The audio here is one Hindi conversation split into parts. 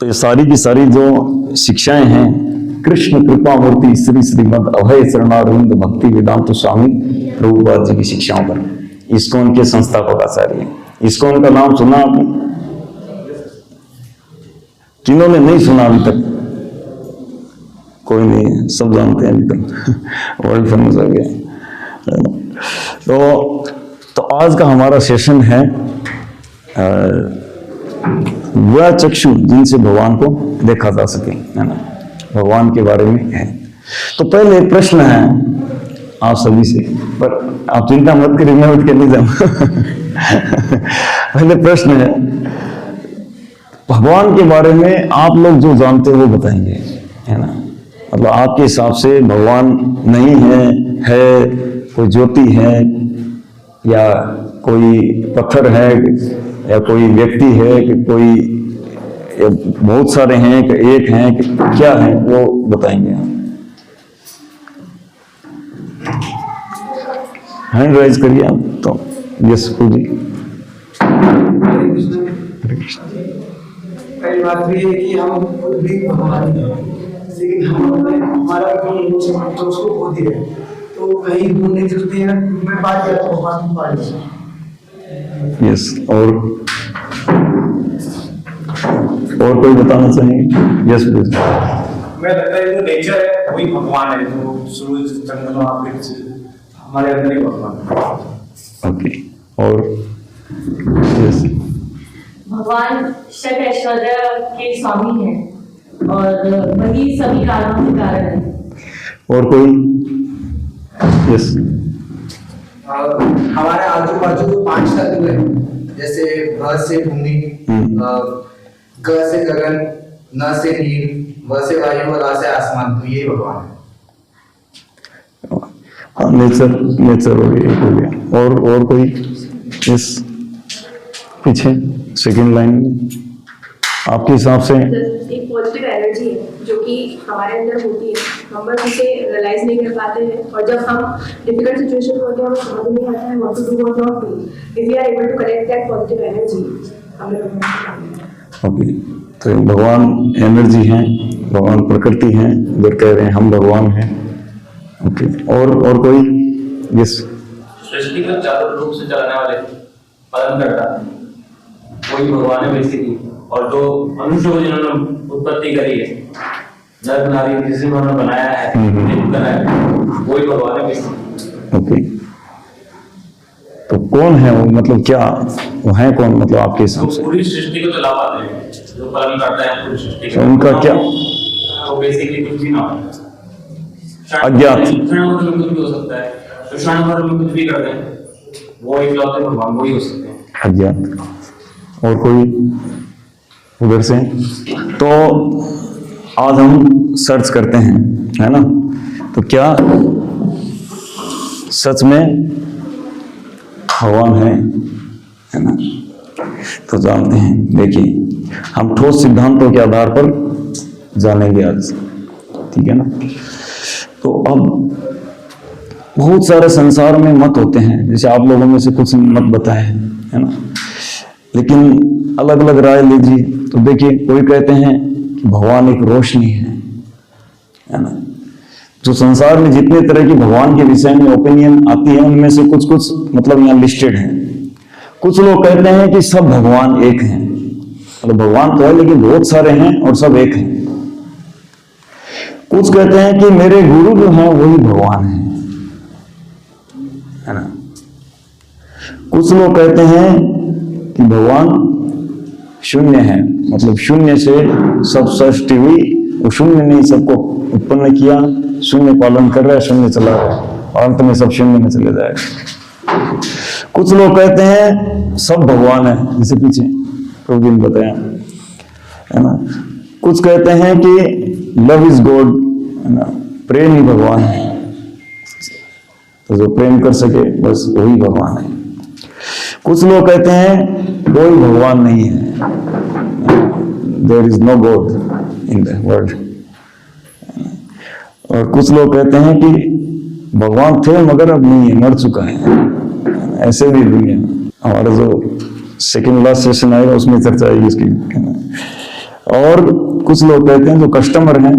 तो ये सारी की सारी जो शिक्षाएं हैं कृष्ण कृपा मूर्ति श्री श्रीमद अभय शरणारविंद भक्ति वेदांत स्वामी प्रभुपाद जी की शिक्षाओं पर, इस्कॉन के संस्थापक आचार्य। इस्कॉन का नाम सुना आपने? किन्होंने नहीं सुना अभी तक? कोई नहीं, सब जानते हैं अभी तक, वर्ल्ड फेमस हो गया। तो आज का हमारा सेशन है वह चक्षु जिनसे भगवान को देखा जा सके, है ना, भगवान के बारे में है। तो पहले प्रश्न है आप सभी से, पर आप चिंता मत करिए, मैं उठ के नहीं जाऊंगा। पहले प्रश्न है, भगवान के बारे में आप लोग जो जानते हो वो बताएंगे, है ना। मतलब आपके हिसाब से भगवान नहीं है कोई ज्योति है, या कोई पत्थर है, या कोई व्यक्ति है, कि कोई बहुत सारे हैं, कि एक हैं, कि क्या है, वो बताएंगे आप। हैंड राइज करिए आप। तो यस जी। पहली बात ये है कि हम भी भगवान हैं, लेकिन हमारा जो उसको खो दिया, तो कहीं ढूंढने चलते हैं, मैं बात करता हूँ भगवान पास। यस, और कोई बताना चाहेंगे? Yes please. मैं लगता है जो नेचर है वही भगवान है, जो सूरज चंद्रमा हमारे अंदर ही भगवान है। ओके, और यस। भगवान षट ऐश्वर्य के स्वामी हैं और वही सभी कारणों के कारण है। और कोई? यस। हमारे आजू बाजू जो 5 तत्व है, जैसे भ से भूमि, ग से गगन, न से नील, व से वायु और आ से आसमान, तो ये भगवान है। हाँ, नेचर हो गया। और कोई? यस, पीछे सेकंड लाइन में आपके हिसाब से एक पॉजिटिव एनर्जी है जो कि हमारे अंदर होती है, हम बस उसे रियलाइज नहीं कर पाते हैं, और जब हम डिफिकल्ट सिचुएशन होते हैं, हमें समझ नहीं आता है what to do what not to, if we are able to collect that positive energy, हमें ओके। तो भगवान एनर्जी है, भगवान प्रकृति है, उधर कह रहे हैं हम भगवान हैं। ओके, और कोई? यस। सृष्टि को चारों रूप से चलाने वाले पालन करता है वही भगवान है बेसिकली, और जो मनुष्य को जिन्होंने उत्पत्ति करी है, नर नारी जिसे उन्होंने बनाया है, वही भगवान है बेसिकली। ओके, तो कौन है वो, मतलब क्या वो है कौन, मतलब आपके हिसाब से? पूरी सृष्टि को चलाते हैं, जो पालन करता है पूरी सृष्टि का। उनका क्या? तो बेसिकली कुछ भी ना हो, अज्ञात कुछ भी हो सकता है, तो क्षण भर में कुछ भी करते हैं, वो इकलौते भगवान वही हो सकते हैं। अज्ञात। और कोई उधर से? तो आज हम सर्च करते हैं, है ना, तो क्या सच में भगवान है ना, तो जानते हैं। देखिए, हम ठोस सिद्धांतों के आधार पर जानेंगे आज, ठीक है ना। तो अब बहुत सारे संसार में मत होते हैं, जैसे आप लोगों में से कुछ मत बताए हैं, है ना, लेकिन अलग अलग राय लीजिए। तो देखिए, कोई कहते हैं कि भगवान एक रोशनी है ना। जो संसार में जितने तरह की भगवान के विषय में ओपिनियन आती है, उनमें से कुछ मतलब यहाँ लिस्टेड है। कुछ लोग कहते हैं कि सब भगवान एक हैं, मतलब भगवान तो है लेकिन बहुत सारे हैं और सब एक हैं। कुछ कहते हैं कि मेरे गुरु जो हैं वही भगवान है ना। कुछ लोग कहते हैं कि भगवान शून्य है, मतलब शून्य से सब सृष्टि हुई, वो शून्य नहीं सबको उत्पन्न किया, शून्य पालन कर रहा है, शून्य चला रहा है, और अंत में सब शून्य में चले जाएगा। कुछ लोग कहते हैं सब भगवान है, जैसे पीछे प्रभु ने बताया, है ना। कुछ कहते हैं कि लव इज गॉड, है ना, प्रेम ही भगवान है, तो जो प्रेम कर सके बस वही भगवान है। कुछ लोग कहते हैं कोई भगवान नहीं है, there is no God in the world. और कुछ लोग कहते हैं कि भगवान थे मगर अब नहीं है, मर चुका है। ऐसे भी दुनिया, हमारा जो सेकंड लास्ट सेशन आएगा उसमें चर्चा आएगी इसकी। और कुछ लोग कहते हैं जो कस्टमर हैं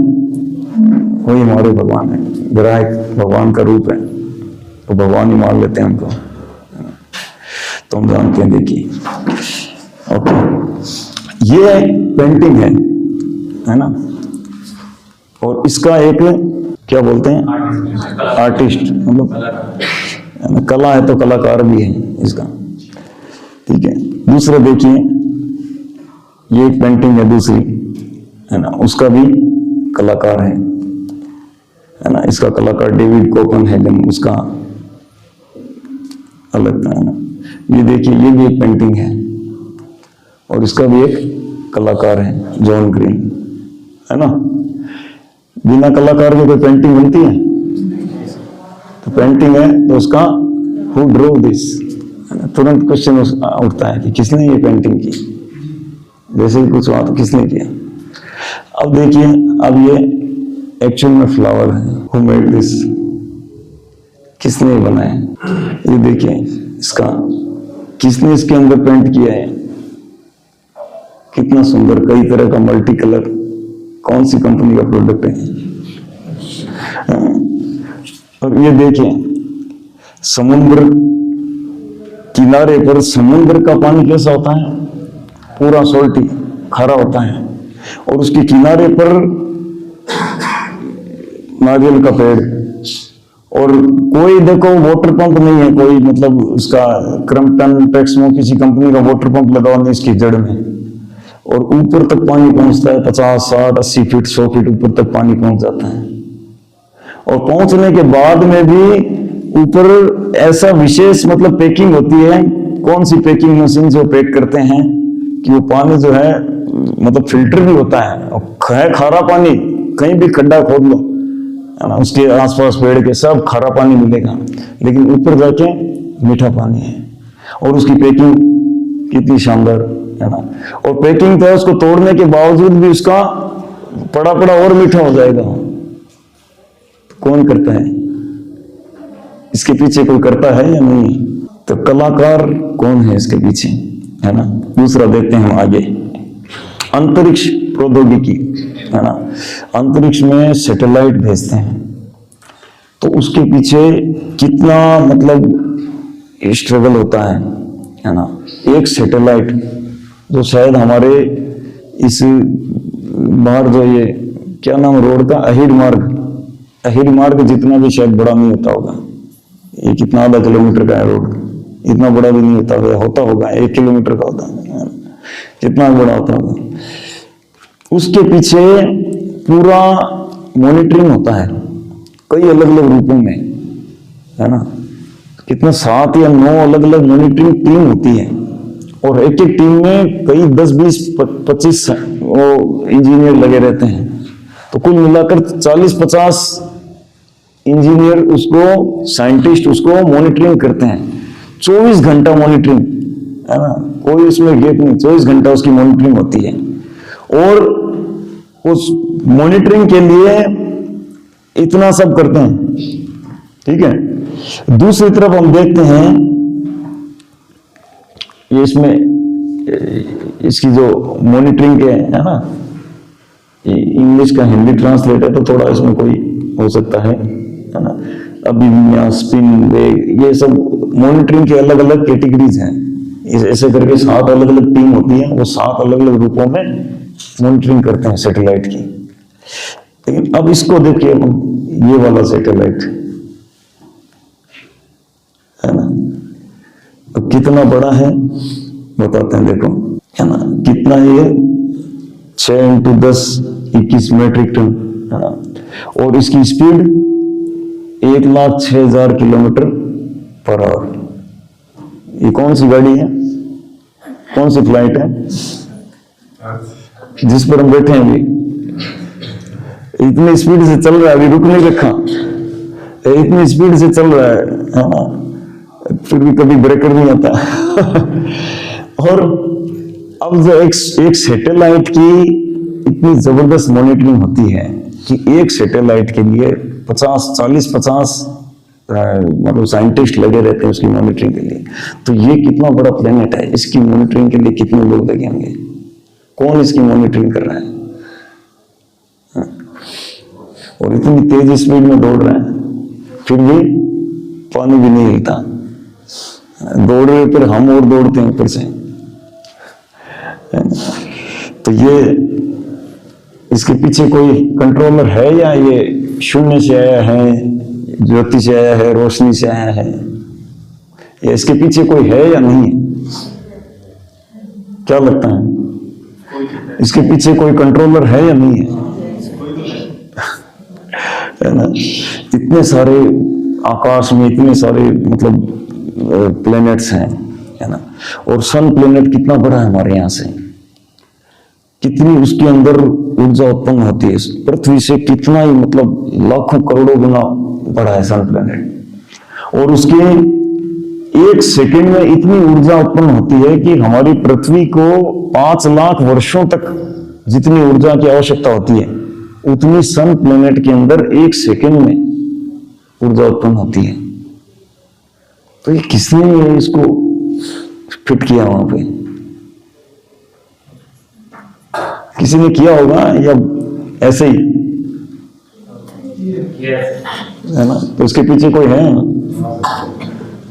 वही हमारे भगवान है, ग्राहक भगवान का रूप है, तो भगवान ही मान लेते हैं उनको। तो हम जानते हैं, देखिए ओके, ये पेंटिंग है ना, और इसका एक क्या बोलते हैं आर्टिस्ट, मतलब कला है तो कलाकार भी है इसका, ठीक है। दूसरा देखिए, ये एक पेंटिंग है दूसरी, है ना, उसका भी कलाकार है ना, इसका कलाकार डेविड कोपेनहेगन, उसका अलग था, है ना। ये देखिए, ये भी एक पेंटिंग है और इसका भी एक कलाकार है जॉन ग्रीन, है ना। बिना कलाकार के कोई पेंटिंग बनती है? तो पेंटिंग है तो उसका हु ड्रो दिस, तुरंत क्वेश्चन उठता है कि किसने ये पेंटिंग की, जैसे ही कुछ हुआ तो किसने किया। अब देखिए, अब ये एक्चुअल में फ्लावर है, हु मेड दिस, किसने बनाया। ये देखिए, इसका किसने इसके अंदर पेंट किया है, कितना सुंदर, कई तरह का मल्टी कलर, कौन सी कंपनी का प्रोडक्ट है। और ये देखिए, समुद्र किनारे पर समुद्र का पानी कैसा होता है, पूरा सोल्टी खारा होता है, और उसके किनारे पर नारियल का पेड़, और कोई देखो वाटर पंप नहीं है, कोई मतलब उसका क्रम्पटन टेक्समो किसी कंपनी का वाटर पंप लगा नहीं इसकी जड़ में, और ऊपर तक पानी पहुंचता है, 50, 60, 80 फीट, 100 फीट ऊपर तक पानी पहुंच जाता है। और पहुंचने के बाद में भी ऊपर ऐसा विशेष मतलब पैकिंग होती है, कौन सी पैकिंग मशीन जो पैक करते हैं कि वो पानी जो है मतलब फिल्टर भी होता है, और है खारा पानी, कहीं भी खड्डा खोद लो, है ना, उसके आसपास पेड़ के सब खारा पानी मिलेगा, लेकिन ऊपर जाके मीठा पानी है। और उसकी पैकिंग कितनी शानदार, है ना। और पैकिंग तो है, उसको तोड़ने के बावजूद भी उसका पड़ा पड़ा और मीठा हो जाएगा। कौन करता है, इसके पीछे कोई करता है या नहीं? तो कलाकार कौन है इसके पीछे, है ना। दूसरा देखते हैं हम आगे, अंतरिक्ष प्रौद्योगिकी, है ना। अंतरिक्ष में सैटेलाइट भेजते हैं, तो उसके पीछे कितना मतलब स्ट्रगल होता है ना। एक सैटेलाइट जो शायद हमारे इस बाहर जो ये क्या नाम रोड का, अहिर मार्ग जितना भी शायद बड़ा नहीं होता होगा, ये कितना आधा किलोमीटर का है रोड, इतना बड़ा भी नहीं होता होगा 1 किलोमीटर का होता है, कितना बड़ा होता होगा। उसके पीछे पूरा मॉनिटरिंग होता है कई अलग अलग रूपों में, है ना। कितना 7 या 9 अलग अलग मॉनिटरिंग टीम होती है, और एक एक टीम में कई 10, 20, 25 इंजीनियर लगे रहते हैं। तो कुल मिलाकर 40-50 इंजीनियर उसको, साइंटिस्ट उसको मॉनिटरिंग करते हैं। 24 घंटा मॉनिटरिंग, है ना, कोई उसमें गैप नहीं, 24 घंटा उसकी मॉनिटरिंग होती है। और उस मॉनिटरिंग के लिए इतना सब करते हैं, ठीक है। दूसरी तरफ हम देखते हैं, ये इसमें इसकी जो मॉनिटरिंग के, है ना, इंग्लिश का हिंदी ट्रांसलेट है तो थोड़ा इसमें कोई हो सकता है ना। अभिविन्यास, स्पिन, वेग, ये सब मॉनिटरिंग के अलग अलग कैटेगरीज हैं। ऐसे करके 7 अलग अलग टीम होती है, वो 7 अलग अलग रूपों में मॉनिटरिंग करते हैं सैटेलाइट की। लेकिन अब इसको देखिए, ये वाला सैटेलाइट, है ना, अब कितना बड़ा है बताते हैं, देखो, है ना, कितना ये 6 × 10 21 मेट्रिक टन, है ना। और इसकी स्पीड 1,06,000 किलोमीटर पर आवर। ये कौन सी गाड़ी है, कौन सी फ्लाइट है जिस पर हम बैठे हैं अभी? इतनी स्पीड से चल रहा है, अभी रुक नहीं रखा, इतनी स्पीड से चल रहा है ना, फिर भी कभी ब्रेकर नहीं आता। और अब जो एक सैटेलाइट की इतनी जबरदस्त मॉनिटरिंग होती है कि एक सैटेलाइट के लिए 40-50 मतलब साइंटिस्ट लगे रहते हैं उसकी मॉनिटरिंग के लिए। तो ये कितना बड़ा प्लेनेट है, इसकी मॉनिटरिंग के लिए कितने लोग लगे होंगे, कौन इसकी मॉनिटरिंग कर रहा है? हाँ? और इतनी तेज स्पीड में दौड़ रहे हैं, फिर भी पानी भी नहीं हिलता। दौड़ रहे फिर हम और दौड़ते हैं ऊपर से। तो ये इसके पीछे कोई कंट्रोलर है या ये शून्य से आया है, ज्योति से आया है, रोशनी से आया है, या इसके पीछे कोई है या नहीं है? क्या लगता है? इसके पीछे कोई कंट्रोलर है या नहीं है? है ना? इतने सारे आकाश में इतने सारे मतलब प्लैनेट्स हैं, है ना? और सन प्लैनेट कितना बड़ा है हमारे यहाँ से, कितनी उसके अंदर ऊर्जा उत्पन्न होती है, पृथ्वी से कितना ही मतलब लाखों करोड़ों गुना बड़ा है सन प्लैनेट। और उसके 1 सेकंड में इतनी ऊर्जा उत्पन्न होती है कि हमारी पृथ्वी को 5 लाख वर्षों तक जितनी ऊर्जा की आवश्यकता होती है उतनी सन प्लैनेट के अंदर 1 सेकंड में ऊर्जा उत्पन्न होती है। तो ये किसने इसको फिट किया वहां पे? किसी ने किया होगा या ऐसे ही है ना? तो इसके पीछे कोई है?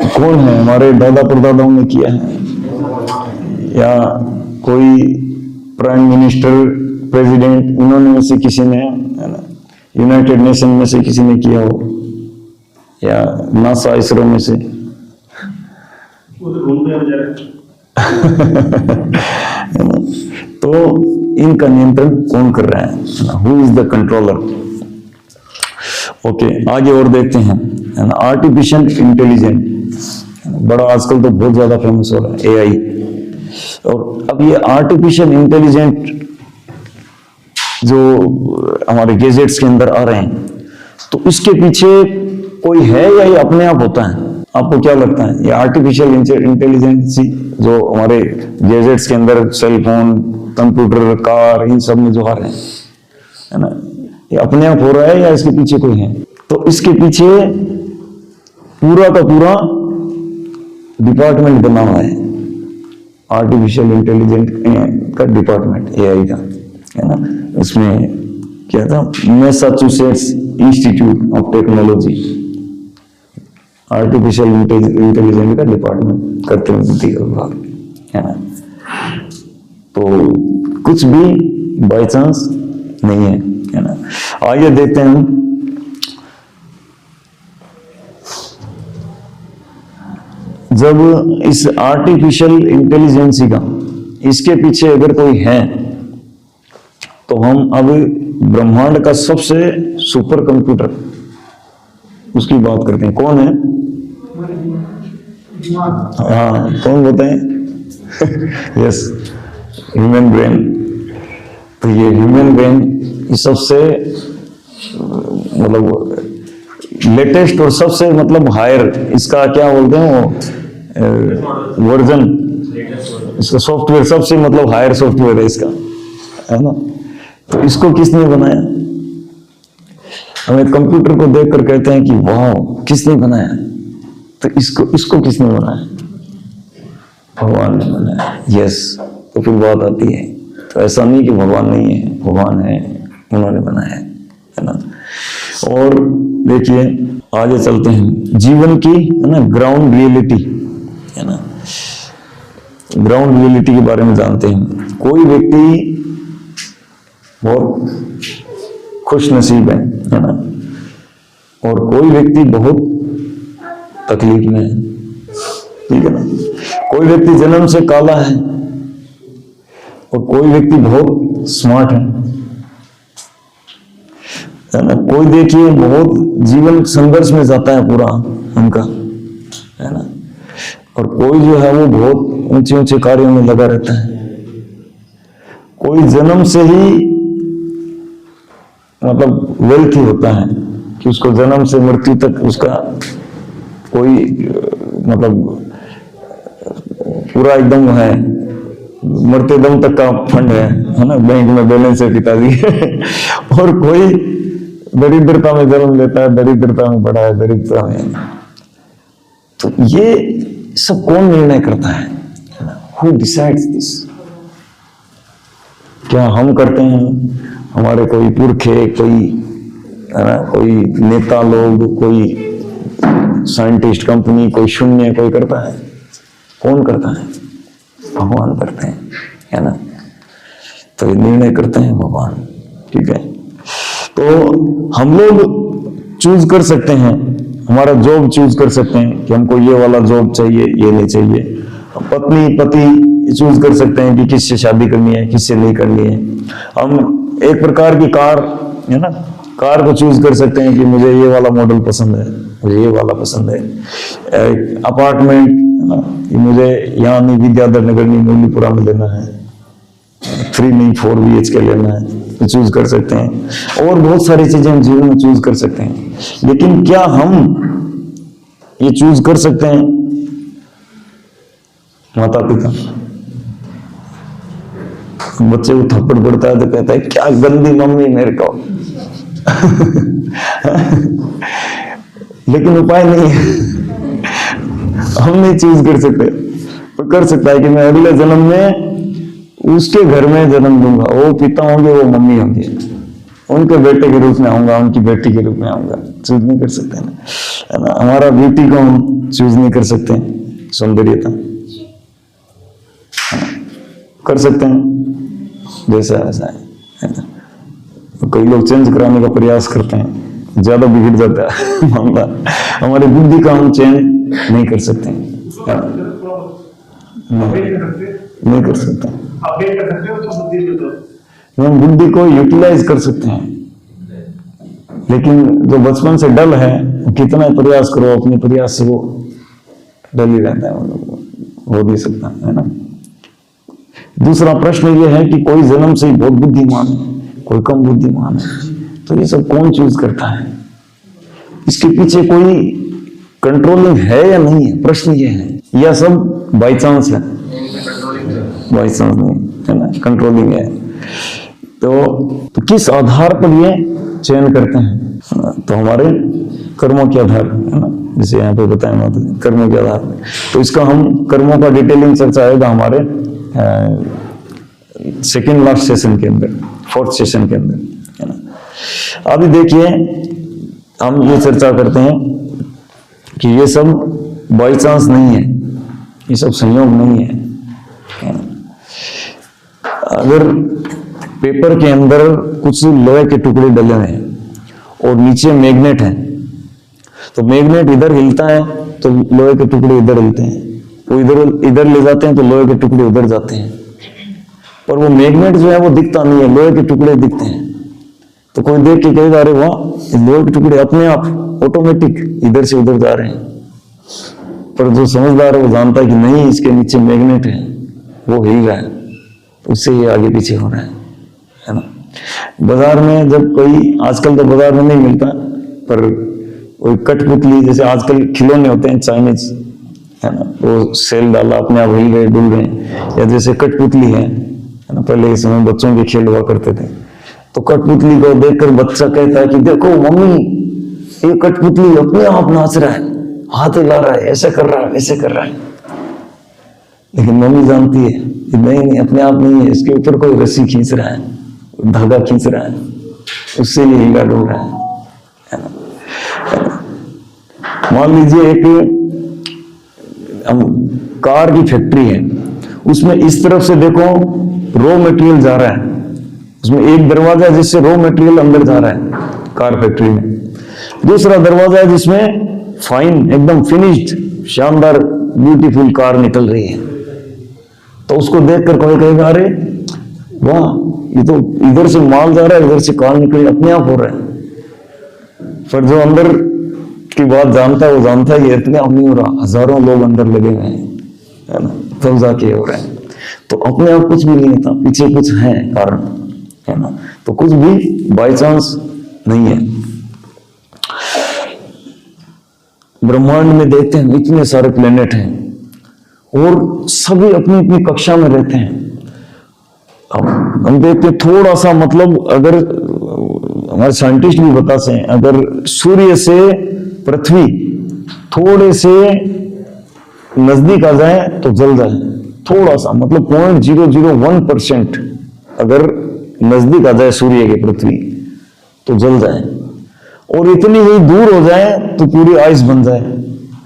कौन है? हमारे दादा परदादाओं ने किया है या कोई प्राइम मिनिस्टर, प्रेसिडेंट, इन्होंने में से किसी ने, है ना, यूनाइटेड नेशन में से किसी ने किया हो, या नासा इसरो में से? है ना? तो इनका नियंत्रण कौन कर रहा है? Who is the controller? Okay, आगे और देखते हैं, है ना, आर्टिफिशियल इंटेलिजेंस बड़ा आजकल तो बहुत ज्यादा फेमस हो रहा है, एआई। और अब ये आर्टिफिशियल इंटेलिजेंट जो हमारे गैजेट्स के अंदर आ रहे हैं, तो इसके पीछे कोई है या ये अपने आप होता है? आपको क्या लगता है? ये आर्टिफिशियल इंटेलिजेंस जो हमारे गैजेट्स के अंदर, सेल फोन, कंप्यूटर, कार, इन सब में जो आ रहे हैं, है ना, ये अपने आप हो रहा है या इसके पीछे कोई है? तो इसके पीछे पूरा का पूरा डिपार्टमेंट बना हुआ है, आर्टिफिशियल इंटेलिजेंस का डिपार्टमेंट, एआई का, है ना। इसमें क्या था, Massachusetts institute of technology artificial intelligence का डिपार्टमेंट करते हैं, है ना। तो कुछ भी बाय चांस नहीं है ना। आइए देखते हैं हम, जब इस आर्टिफिशियल इंटेलिजेंस का इसके पीछे अगर कोई है, तो हम अब ब्रह्मांड का सबसे सुपर कंप्यूटर उसकी बात करते हैं। कौन है? हाँ, कौन बताएं? Yes, human brain. तो ये ह्यूमन ब्रेन इस सबसे मतलब लेटेस्ट और सबसे मतलब हायर, इसका क्या बोलते हैं वो वर्जन, इसका सॉफ्टवेयर सबसे मतलब हायर सॉफ्टवेयर है इसका, है ना। तो इसको किसने बनाया? हमें कंप्यूटर को देखकर कहते हैं कि वाह किसने बनाया, तो इसको किसने बनाया? भगवान ने बनाया। यस, तो फिर बात आती है, तो ऐसा नहीं कि भगवान नहीं है, भगवान है, उन्होंने बनाया है ना। और देखिए आगे चलते हैं, जीवन की, है ना, ग्राउंड रियलिटी, है ना, ग्राउंड रियलिटी के बारे में जानते हैं। कोई व्यक्ति बहुत खुश नसीब है ना, और कोई व्यक्ति बहुत तकलीफ में है, ठीक है ना। कोई व्यक्ति जन्म से काला है और कोई व्यक्ति बहुत स्मार्ट है ना। कोई देखिए बहुत जीवन संघर्ष में जाता है पूरा उनका, है ना, और कोई जो है वो बहुत ऊंचे ऊंचे कार्यों में लगा रहता है। कोई जन्म से ही मतलब वेल्थी होता है कि उसको जन्म से मृत्यु तक उसका कोई मतलब पूरा एकदम है, मरते दम तक का फंड है ना, बैंक में बैलेंस है पिताजी और कोई दरिद्रता में जन्म लेता है, दरिद्रता में बड़ा है, दरिद्रता में। तो ये सब कौन निर्णय करता है? Who decides this? क्या हम करते हैं, हमारे कोई पुरखे, कोई है ना, कोई नेता लोग, कोई साइंटिस्ट, कंपनी, कोई शून्य, कोई करता है? कौन करता है? भगवान करते हैं, है ना। तो ये निर्णय करते हैं भगवान, ठीक है। तो हम लोग चूज कर सकते हैं, हमारा जॉब चूज कर सकते हैं कि हमको ये वाला जॉब चाहिए, ये नहीं चाहिए। पत्नी पति चूज कर सकते हैं कि किससे शादी करनी है, किससे नहीं करनी है। हम एक प्रकार की कार, है ना, कार को चूज कर सकते हैं कि मुझे ये वाला मॉडल पसंद है, मुझे ये वाला पसंद है। अपार्टमेंट, है ना, कि मुझे यहाँ नहीं, विद्याधर नगर नहीं, मूलीपुरा में लेना है, 3 नहीं 4 BHK लेना है, तो चूज कर सकते हैं। और बहुत सारी चीजें हम जीवन में चूज कर सकते हैं। लेकिन क्या हम ये चूज कर सकते हैं? माता पिता, बच्चे को थप्पड़ पड़ता है तो कहता है क्या गंदी मम्मी मेरे को लेकिन उपाय नहीं है, हम नहीं चूज कर सकते। तो कर सकता है कि मैं अगले जन्म में उसके घर में जन्म दूंगा, वो पिता होंगे, वो मम्मी होंगे, उनके बेटे के रूप में आऊंगा, उनकी बेटी के रूप में आऊंगा। चूज नहीं कर सकते ना, है ना। हमारा ब्यूटी को हम चूज नहीं कर सकते, सौंदर्यता कर सकते हैं जैसा ऐसा है ना। तो कई लोग चेंज कराने का प्रयास करते हैं, ज्यादा बिगड़ जाता है मामला। हमारी बुद्धि का हम चेंज नहीं कर सकते, नहीं कर सकते। हम बुद्धि को यूटिलाइज कर सकते हैं, लेकिन जो बचपन से डल है, कितना प्रयास करो अपने प्रयास से वो डल ही रहता है, हो नहीं सकता, है ना। दूसरा प्रश्न ये है कि कोई जन्म से ही बहुत बुद्धिमान है, कोई कम बुद्धिमान है, तो ये सब कौन चूज करता है? इसके पीछे कोई कंट्रोलिंग है या नहीं है? प्रश्न ये है, या सब बाई चांस है? बाई चांस नहीं है ना, कंट्रोलिंग है। तो किस आधार पर ये चयन करते हैं? तो हमारे कर्मों के आधार, है ना, जैसे यहाँ पे बताया ना, कर्मों के आधार पर। तो इसका हम कर्मों का डिटेलिंग चर्चा आएगा हमारे सेकेंड लास्ट सेशन के अंदर, 4th सेशन के अंदर, है ना। अभी देखिए हम ये चर्चा करते हैं कि ये सब बाई चांस नहीं है, ये सब संयोग नहीं है, है ना। अगर पेपर के अंदर कुछ लोहे के टुकड़े डले हैं और नीचे मैग्नेट है, तो मैग्नेट इधर हिलता है तो लोहे के टुकड़े इधर हिलते हैं, वो इधर ले जाते हैं तो लोहे के टुकड़े उधर जाते हैं। पर वो मैग्नेट जो है वो दिखता नहीं है, लोहे के टुकड़े दिखते हैं। तो कोई देख के कहेगा अरे वाह, लोहे के टुकड़े अपने आप ऑटोमेटिक इधर से उधर जा रहे हैं। पर जो समझदार है वो जानता है कि नहीं, इसके नीचे मैग्नेट है, वो हिल रहा है, उससे ये आगे पीछे हो रहा है ना। बाजार में जब कोई, आजकल तो बाजार में नहीं मिलता, पर कोई कठपुतली, जैसे आजकल खिलौने होते हैं चाइनीज, है ना, वो सेल डाला, अपने आप हिल गए, डुल गए, या जैसे कठपुतली है ना, पहले इस समय बच्चों के खेल हुआ करते थे। तो कठपुतली को देखकर बच्चा कहता है कि देखो मम्मी, ये कठपुतली अपने आप नाच रहा है, हाथ हिला रहा है, ऐसे कर रहा है, वैसे कर रहा है। लेकिन मम्मी जानती है कि नहीं, अपने आप नहीं है, इसके ऊपर कोई रस्सी खींच रहा है, धागा खींच रहा है, उससे ये हिला डुल रहा है ना। मान लीजिए एक कार की फैक्ट्री है, उसमें इस तरफ से देखो रॉ मटेरियल जा रहा है, उसमें एक दरवाजा है जिससे रॉ मटेरियल अंदर जा रहा है कार फैक्ट्री में, दूसरा दरवाजा है जिसमें फाइन, एकदम फिनिश्ड, शानदार, ब्यूटीफुल कार निकल रही है। तो उसको देखकर कोई कहेगा अरे वाह, ये तो इधर से माल जा रहा है, इधर से कार निकल, अपने आप हो रहा है। पर जो अंदर की बात जानता है वो जानता है ये इतने आप नहीं हो रहा, हजारों लोग अंदर लगे हुए हैं, है ना, तब जाके हो रहा है। तो अपने आप कुछ भी नहीं होता, पीछे कुछ है कारण, है ना। तो कुछ भी बाय चांस नहीं है। ब्रह्मांड में देखते हैं इतने सारे प्लेनेट हैं और सभी अपनी अपनी कक्षा में रहते हैं। अब हम देखते हैं थोड़ा सा, मतलब अगर हमारे साइंटिस्ट भी बताते हैं, अगर सूर्य से पृथ्वी थोड़े से नजदीक आ जाए तो जल जाए, थोड़ा सा, मतलब 0.001% अगर नजदीक आ जाए सूर्य के पृथ्वी तो जल जाए, और इतनी ही दूर हो जाए तो पूरी आइस बन जाए,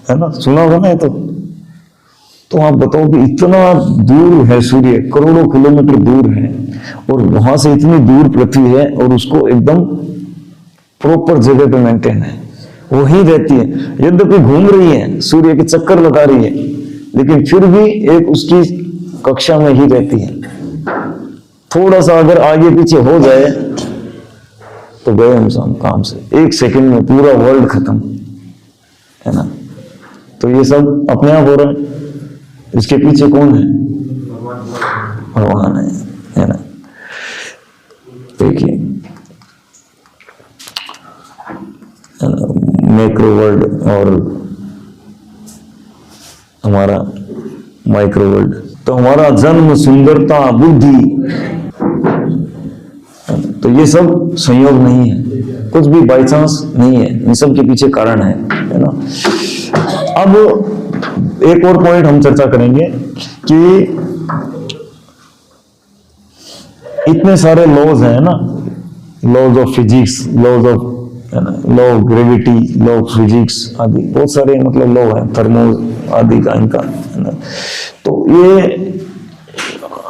है ना, सुना होगा ना ये तो आप बताओ कि इतना दूर है सूर्य, करोड़ों किलोमीटर दूर है, और वहां से इतनी दूर पृथ्वी है और उसको एकदम प्रॉपर जगह पे मेंटेन है, वही रहती है। यद्यपि घूम रही है, सूर्य के चक्कर लगा रही है, लेकिन फिर भी एक उसकी कक्षा में ही रहती है। थोड़ा सा अगर आगे पीछे हो जाए तो गए हम काम से, 1 सेकंड में पूरा वर्ल्ड खत्म, है ना। तो ये सब अपने आप हो रहा है, इसके पीछे कौन है? भगवान है ना। देखिए मैक्रो वर्ल्ड और हमारा माइक्रो वर्ल्ड। तो हमारा जन्म, सुंदरता, बुद्धि, तो ये सब संयोग नहीं है, कुछ भी बाई चांस नहीं है, इन सब के पीछे कारण है ना। अब एक और पॉइंट हम चर्चा करेंगे कि इतने सारे लॉज हैं ना, laws of physics, laws of, है ना, law of gravity, law of physics आदि, बहुत सारे मतलब लॉ है, थर्मो आदि का इनका, है ना। तो ये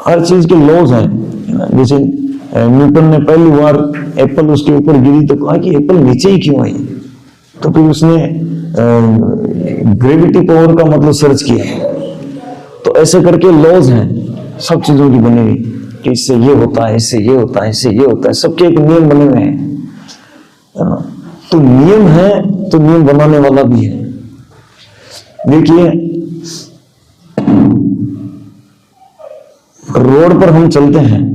हर चीज के लॉज हैं, है ना। जैसे न्यूटन ने पहली बार एप्पल उसके ऊपर गिरी तो कहा कि एप्पल नीचे ही क्यों आई, तो फिर उसने ग्रेविटी पावर का मतलब सर्च किया। तो ऐसे करके लॉज हैं सब चीजों की बनी हुई, कि इससे ये होता है, इससे ये होता है, इससे ये होता है, सबके एक नियम बने हुए हैं, है ना। तो नियम है तो नियम बनाने वाला भी है। देखिए रोड पर हम चलते हैं,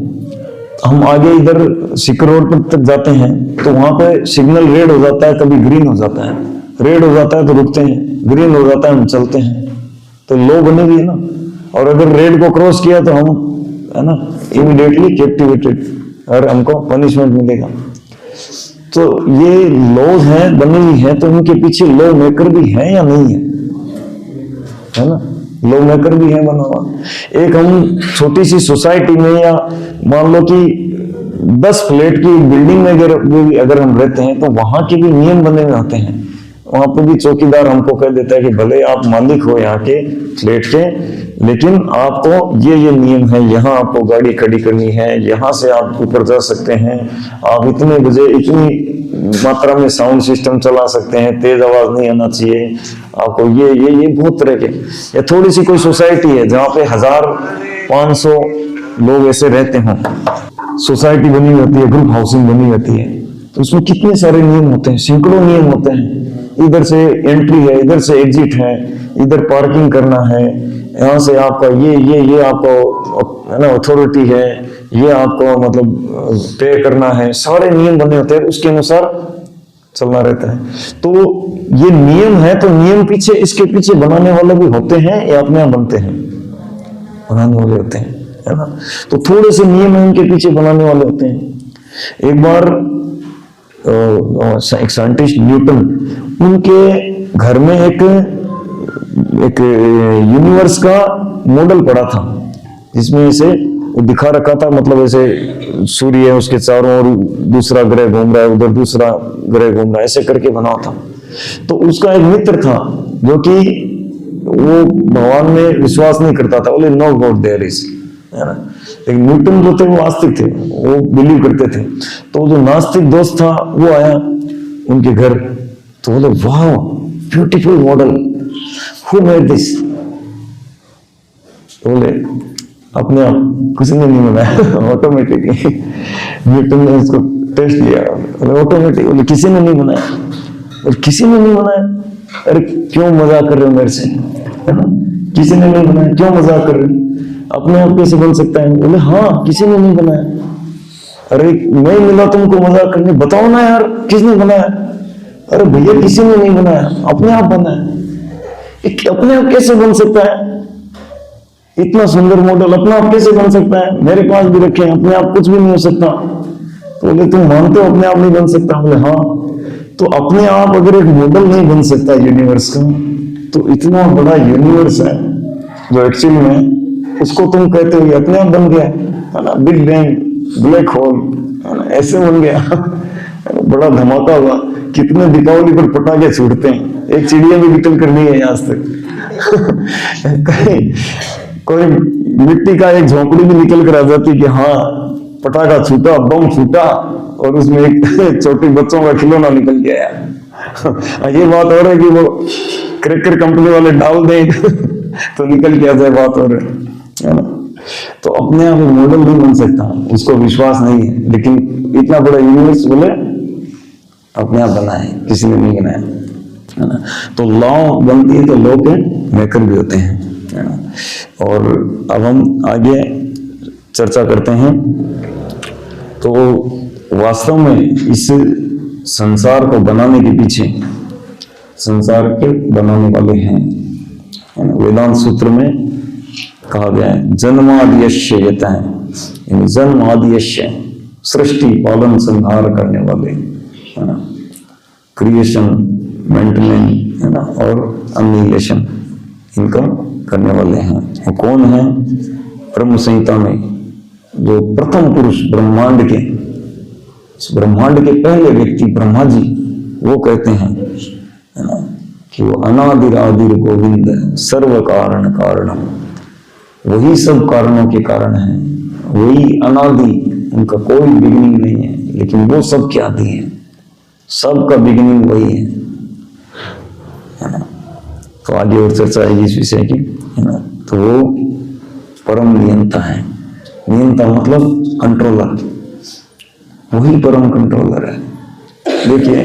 हम आगे इधर सिकर रोड पर तक जाते हैं तो वहां पे सिग्नल रेड हो जाता है, कभी ग्रीन हो जाता है, रेड हो जाता है तो रुकते हैं, ग्रीन हो जाता है हम चलते हैं, तो लो बनी हुई है ना। और अगर रेड को क्रॉस किया तो हम, है ना, इमीडिएटली कैप्टिवेटेड और हमको पनिशमेंट मिलेगा। तो ये लॉज हैं, बनी हुई है, तो इनके पीछे लॉ मेकर भी है या नहीं है ना। लॉ मेकर भी है बना हुआ। एक हम छोटी सी सोसाइटी में या मान लो कि 10 फ्लैट की बिल्डिंग में अगर हम रहते हैं तो वहां के भी नियम बने हुए होते हैं। वहां पर भी चौकीदार हमको कह देता है कि भले आप मालिक हो यहाँ के फ्लैट के, लेकिन आपको ये नियम है, यहाँ आपको गाड़ी खड़ी करनी है, यहाँ से आप ऊपर जा सकते हैं, आप इतने बजे इतनी मात्रा में साउंड सिस्टम चला सकते हैं, तेज आवाज नहीं आना चाहिए आपको, ये बहुत तरह के। या थोड़ी सी कोई सोसाइटी है जहाँ पे 1000-500 लोग ऐसे रहते हों, सोसाइटी बनी होती है, ग्रुप हाउसिंग बनी होती है, तो उसमें कितने सारे नियम होते हैं, सैकड़ों नियम होते हैं। इधर से एंट्री है, इधर से एग्जिट है, इधर पार्किंग करना है, यहाँ से आपका ये आपको, है ना, अथॉरिटी है, ये आपको मतलब पे करना है, सारे नियम बने होते हैं, उसके अनुसार चलना रहता है। तो ये नियम है, तो नियम पीछे, इसके पीछे बनाने वाले भी होते हैं या अपने आप बनते हैं? बनाने वाले होते हैं, है ना। तो थोड़े से नियम है इनके पीछे बनाने वाले होते हैं। एक बार एक साइंटिस्ट न्यूटन, उनके घर में एक यूनिवर्स का मॉडल पड़ा था, जिसमें इसे दिखा रखा था, मतलब ऐसे सूर्य है, उसके चारों ओर दूसरा ग्रह घूम रहा है, उधर दूसरा ग्रह घूम रहा है, ऐसे करके बना था। तो उसका एक मित्र था जो कि वो भगवान में विश्वास नहीं करता था, बोले नो गॉड देयर इज, है ना। लेकिन न्यूटन जो थे वो आस्तिक थे, वो बिलीव करते थे। तो जो नास्तिक दोस्त था वो आया उनके घर, तो बोले वाह beautiful model, who made this? बोले अपने आप, किसी ने नहीं बनाया, ऑटोमेटिकली। न्यूटन ने उसको टेस्ट किया, ऑटोमेटिक, बोले किसी ने नहीं बनाया। और किसी ने नहीं बनाया? अरे क्यों मजाक कर रहे हो मेरे से, है ना, किसी ने नहीं बनाया, क्यों मजाक कर रहे हो, अपने आप कैसे बन सकता है? बोले हाँ किसी ने नहीं बनाया। अरे मैं मिला तुमको मजाक करने, बताओ ना यार किसने बनाया? अरे भैया किसी ने नहीं बनाया, अपने आप बना है। अपने आप कैसे बन सकता है? इतना सुंदर मॉडल अपने आप कैसे बन सकता है? मेरे पास भी रखे हैं, अपने आप कुछ भी नहीं हो सकता। तो बोले तुम मानते हो अपने आप नहीं बन सकता? बोले हाँ। तो अपने आप अगर एक मॉडल नहीं बन सकता यूनिवर्स का, तो इतना बड़ा यूनिवर्स है जो एक्चुअली में उसको तुम कहते हो अपने आप बन गया, है ना, बिग बैंग ब्लैक होल ऐसे बन गया। बड़ा धमाका हुआ, कितने दीपावली पर पटाखे छूटते हैं, एक चिड़िया भी निकल कर नहीं है आज तक। कोई मिट्टी का एक झोंपड़ी भी निकल कर आ जाती कि हाँ पटाखा छूटा, बम फूटा और उसमें एक छोटे बच्चों का खिलौना निकल के आया। ये बात हो रही है कि वो क्रैकर कंपनी वाले डाल दें तो निकल के आ जाए, बात हो रही है ना। तो अपने आप मॉडल नहीं बन सकता, उसको विश्वास नहीं है, लेकिन इतना बड़ा यूनिवर्स बोले अपने आप बना है, किसी ने नहीं बनाया, है ना। तो लॉ बनती है तो लॉ के मेकर भी होते हैं, है ना। और अब हम आगे चर्चा करते हैं। तो वास्तव में इस संसार को बनाने के पीछे संसार के बनाने वाले हैं, है ना। वेदांत सूत्र में कहा गया है जन्माद्यस्य यतः, यानी जन्माद्यस्य सृष्टि पालन संहार करने वाले, है ना, क्रिएशन मेंटेनेंस, है ना, और अन्निहिलेशन इनका करने वाले हैं। वो कौन है? ब्रह्म संहिता में जो प्रथम पुरुष ब्रह्मांड के पहले व्यक्ति ब्रह्मा जी वो कहते हैं, है ना, कि वो अनादिरादिर गोविंद सर्व कारण कारणम, वही सब कारणों के कारण है, वही अनादि, उनका कोई बिगिनिंग नहीं है, लेकिन वो सब के आदि है, सबका बिगिनिंग वही है ना। तो आगे और चर्चा आएगी इस विषय की, है ना। तो वो परम नियंता है, नियंता मतलब कंट्रोलर, वही परम कंट्रोलर है। देखिए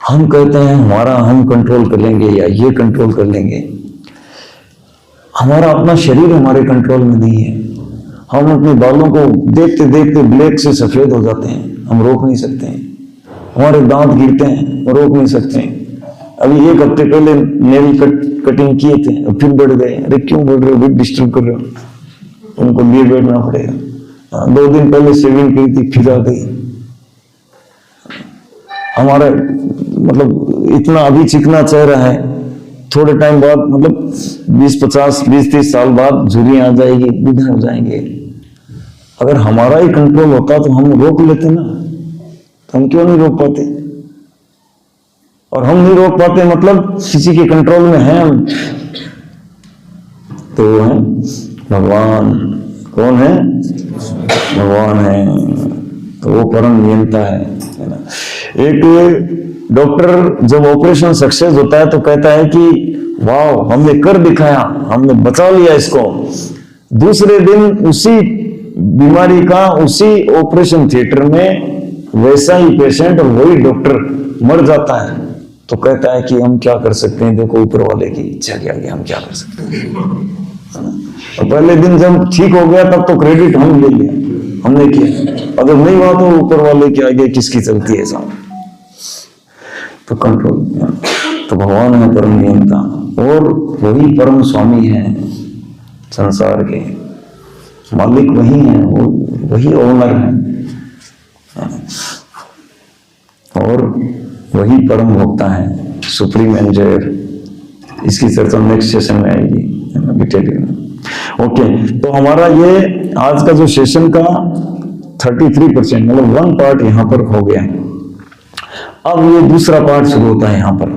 हम कहते हैं हमारा हम कंट्रोल कर लेंगे या ये कंट्रोल कर लेंगे, हमारा अपना शरीर हमारे कंट्रोल में नहीं है। हम अपने बालों को देखते देखते ब्लैक से सफेद हो जाते हैं, हम रोक नहीं सकते हैं। हमारे दांत गिरते हैं, रोक नहीं सकते हैं। अभी एक हफ्ते पहले नेल कटिंग किए थे, अब फिर बढ़ गए। अरे क्यों बढ़ रहे हो, फिर डिस्टर्ब कर रहे हो, उनको लिए बैठना पड़ेगा। 2 दिन पहले शेविंग की थी, फिर आ गई। हमारा मतलब इतना अभी चिकना चेहरा है, थोड़े टाइम बाद मतलब 20-30 साल बाद झुर्रियां आ जाएगी, बूढ़े हो जाएंगे। अगर हमारा ही कंट्रोल होता तो हम रोक लेते ना, तो हम क्यों नहीं रोक पाते? और हम नहीं रोक पाते मतलब किसी के कंट्रोल में है हम, तो वो है भगवान। कौन है? भगवान है। तो वो परम नियंता है ना। एक डॉक्टर जब ऑपरेशन सक्सेस होता है तो कहता है कि वाह हमने कर दिखाया, हमने बचा लिया इसको। दूसरे दिन उसी बीमारी का उसी ऑपरेशन थिएटर में वैसा ही पेशेंट और वही डॉक्टर मर जाता है, तो कहता है कि हम क्या कर सकते हैं, देखो ऊपर वाले की इच्छा के आगे हम क्या कर सकते हैं। और पहले दिन जब ठीक हो गया तब तो क्रेडिट हम ले लिया, हमने किया। अगर नहीं हुआ तो ऊपर वाले के आगे किसकी चलती है सब, तो कंट्रोल। तो भगवान है परम नियंता और वही परम स्वामी है, संसार के मालिक वही है, वही ओनर है और वही परम भोक्ता है, सुप्रीम एंजॉयर। इसकी चर्चा नेक्स्ट सेशन में आएगी डिटेल में। ओके, तो हमारा ये आज का जो सेशन का 33% मतलब 1 पार्ट यहाँ पर हो गया है। अब ये दूसरा पार्ट शुरू होता है यहाँ पर,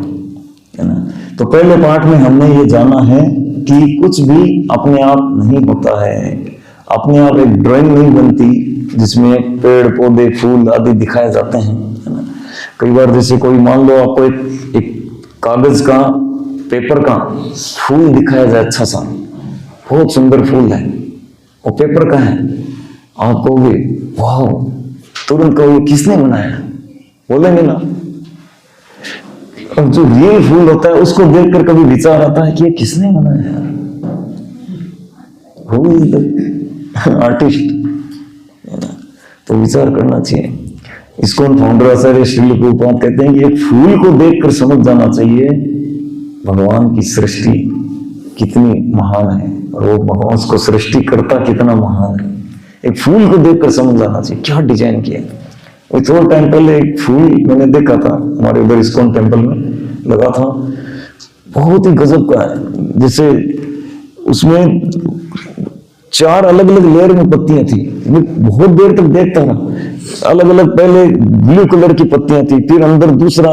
है ना। तो पहले पार्ट में हमने ये जाना है कि कुछ भी अपने आप नहीं होता है, अपने आप एक ड्राइंग नहीं बनती जिसमें पेड़ पौधे फूल आदि दिखाए जाते हैं, है ना। कई बार जैसे कोई मान लो आपको एक कागज का पेपर का फूल दिखाया जाए, अच्छा सा बहुत सुंदर फूल है, वो पेपर का है, आप कहोगे वाह, तुरंत कहोगे किसने बनाया, बोलेंगे ना। और जो रियल फूल होता है उसको देखकर कभी विचार आता है कि ये किसने बनाया यार, हु इज द आर्टिस्ट, है ना। तो विचार करना चाहिए। इस्कॉन फाउंडर आचार्य श्रील प्रभुपाद कहते हैं कि एक फूल को देखकर समझ जाना चाहिए भगवान की सृष्टि कितनी महान है और वो भगवान उसको सृष्टि करता कितना महान है। एक फूल को देखकर समझ जाना चाहिए क्या डिजाइन किया। वो थोड़ा टाइम पहले एक फूल मैंने देखा था, हमारे उधर इस्कॉन टेम्पल में लगा था, बहुत ही गजब का है। जैसे उसमें 4 अलग अलग लेयर में पत्तियां थी। मैं बहुत देर तक देखता रहा। अलग अलग पहले ब्लू कलर की पत्तियां थी, फिर अंदर दूसरा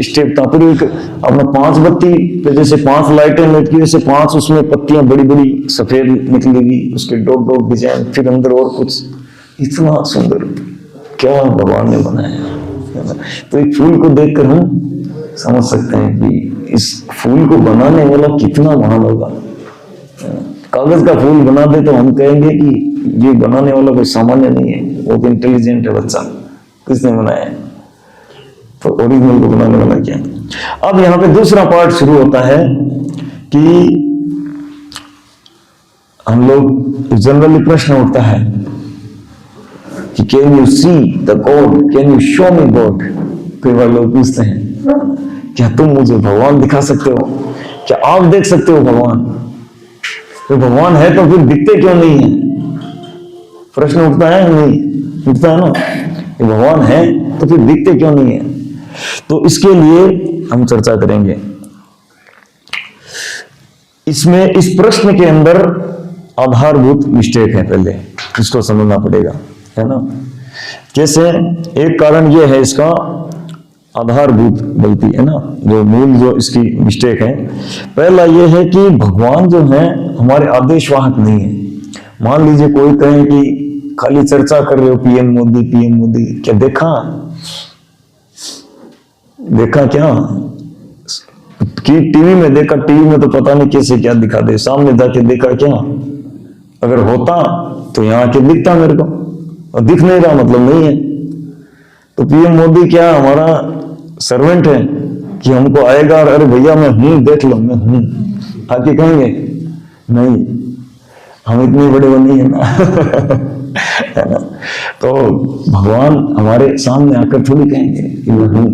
स्टेप था, फिर एक अपना 5 बत्ती पे जैसे 5 लाइटें लटकी, जैसे 5 उसमें पत्तियां बड़ी बड़ी सफेद निकलेगी, उसके डॉट डॉट डिजाइन, फिर अंदर और कुछ। इतना सुंदर क्या भगवान ने बनाया है। तो एक फूल को देखकर हम समझ सकते हैं कि इस फूल को बनाने वाला कितना महान होगा। कागज का फूल बना दे तो हम कहेंगे कि ये बनाने वाला कोई सामान्य नहीं है, वो तो इंटेलिजेंट है बच्चा, किसने बनाया है। तो ओरिजिनल को बनाने वाला क्या। अब यहां पे दूसरा पार्ट शुरू होता है कि हम लोग जनरली प्रश्न उठता है कि can you see the God, can you show me God. कई बार लोग पूछते हैं क्या तुम मुझे भगवान दिखा सकते हो, क्या आप देख सकते हो भगवान। तो भगवान है तो फिर दिखते क्यों नहीं है, प्रश्न उठता है नहीं उठता है ना। भगवान है तो फिर दिखते क्यों नहीं है। तो इसके लिए हम चर्चा करेंगे। इसमें इस प्रश्न के अंदर आधारभूत मिस्टेक है, पहले इसको समझना पड़ेगा, है ना। जैसे एक कारण यह है इसका आधारभूत गलती, है ना, जो मूल जो इसकी मिस्टेक है। पहला यह है कि भगवान जो है हमारे आदेशवाहक नहीं है। मान लीजिए कोई कहे कि खाली चर्चा कर रहे हो पीएम मोदी, क्या देखा क्या कि टीवी में देखा, टीवी में तो पता नहीं कैसे क्या दिखा दे, सामने जाके देखा क्या। अगर होता तो यहाँ आके दिखता मेरे को, और दिख नहीं रहा मतलब नहीं है। तो पीएम मोदी क्या हमारा सर्वेंट है कि हमको आएगा और अरे भैया मैं हूं, देख लो मैं हूं, आके कहेंगे नहीं, हम इतने बड़े वो नहीं है ना। है ना। तो भगवान हमारे सामने आकर थोड़ी कहेंगे कि मैं हूं,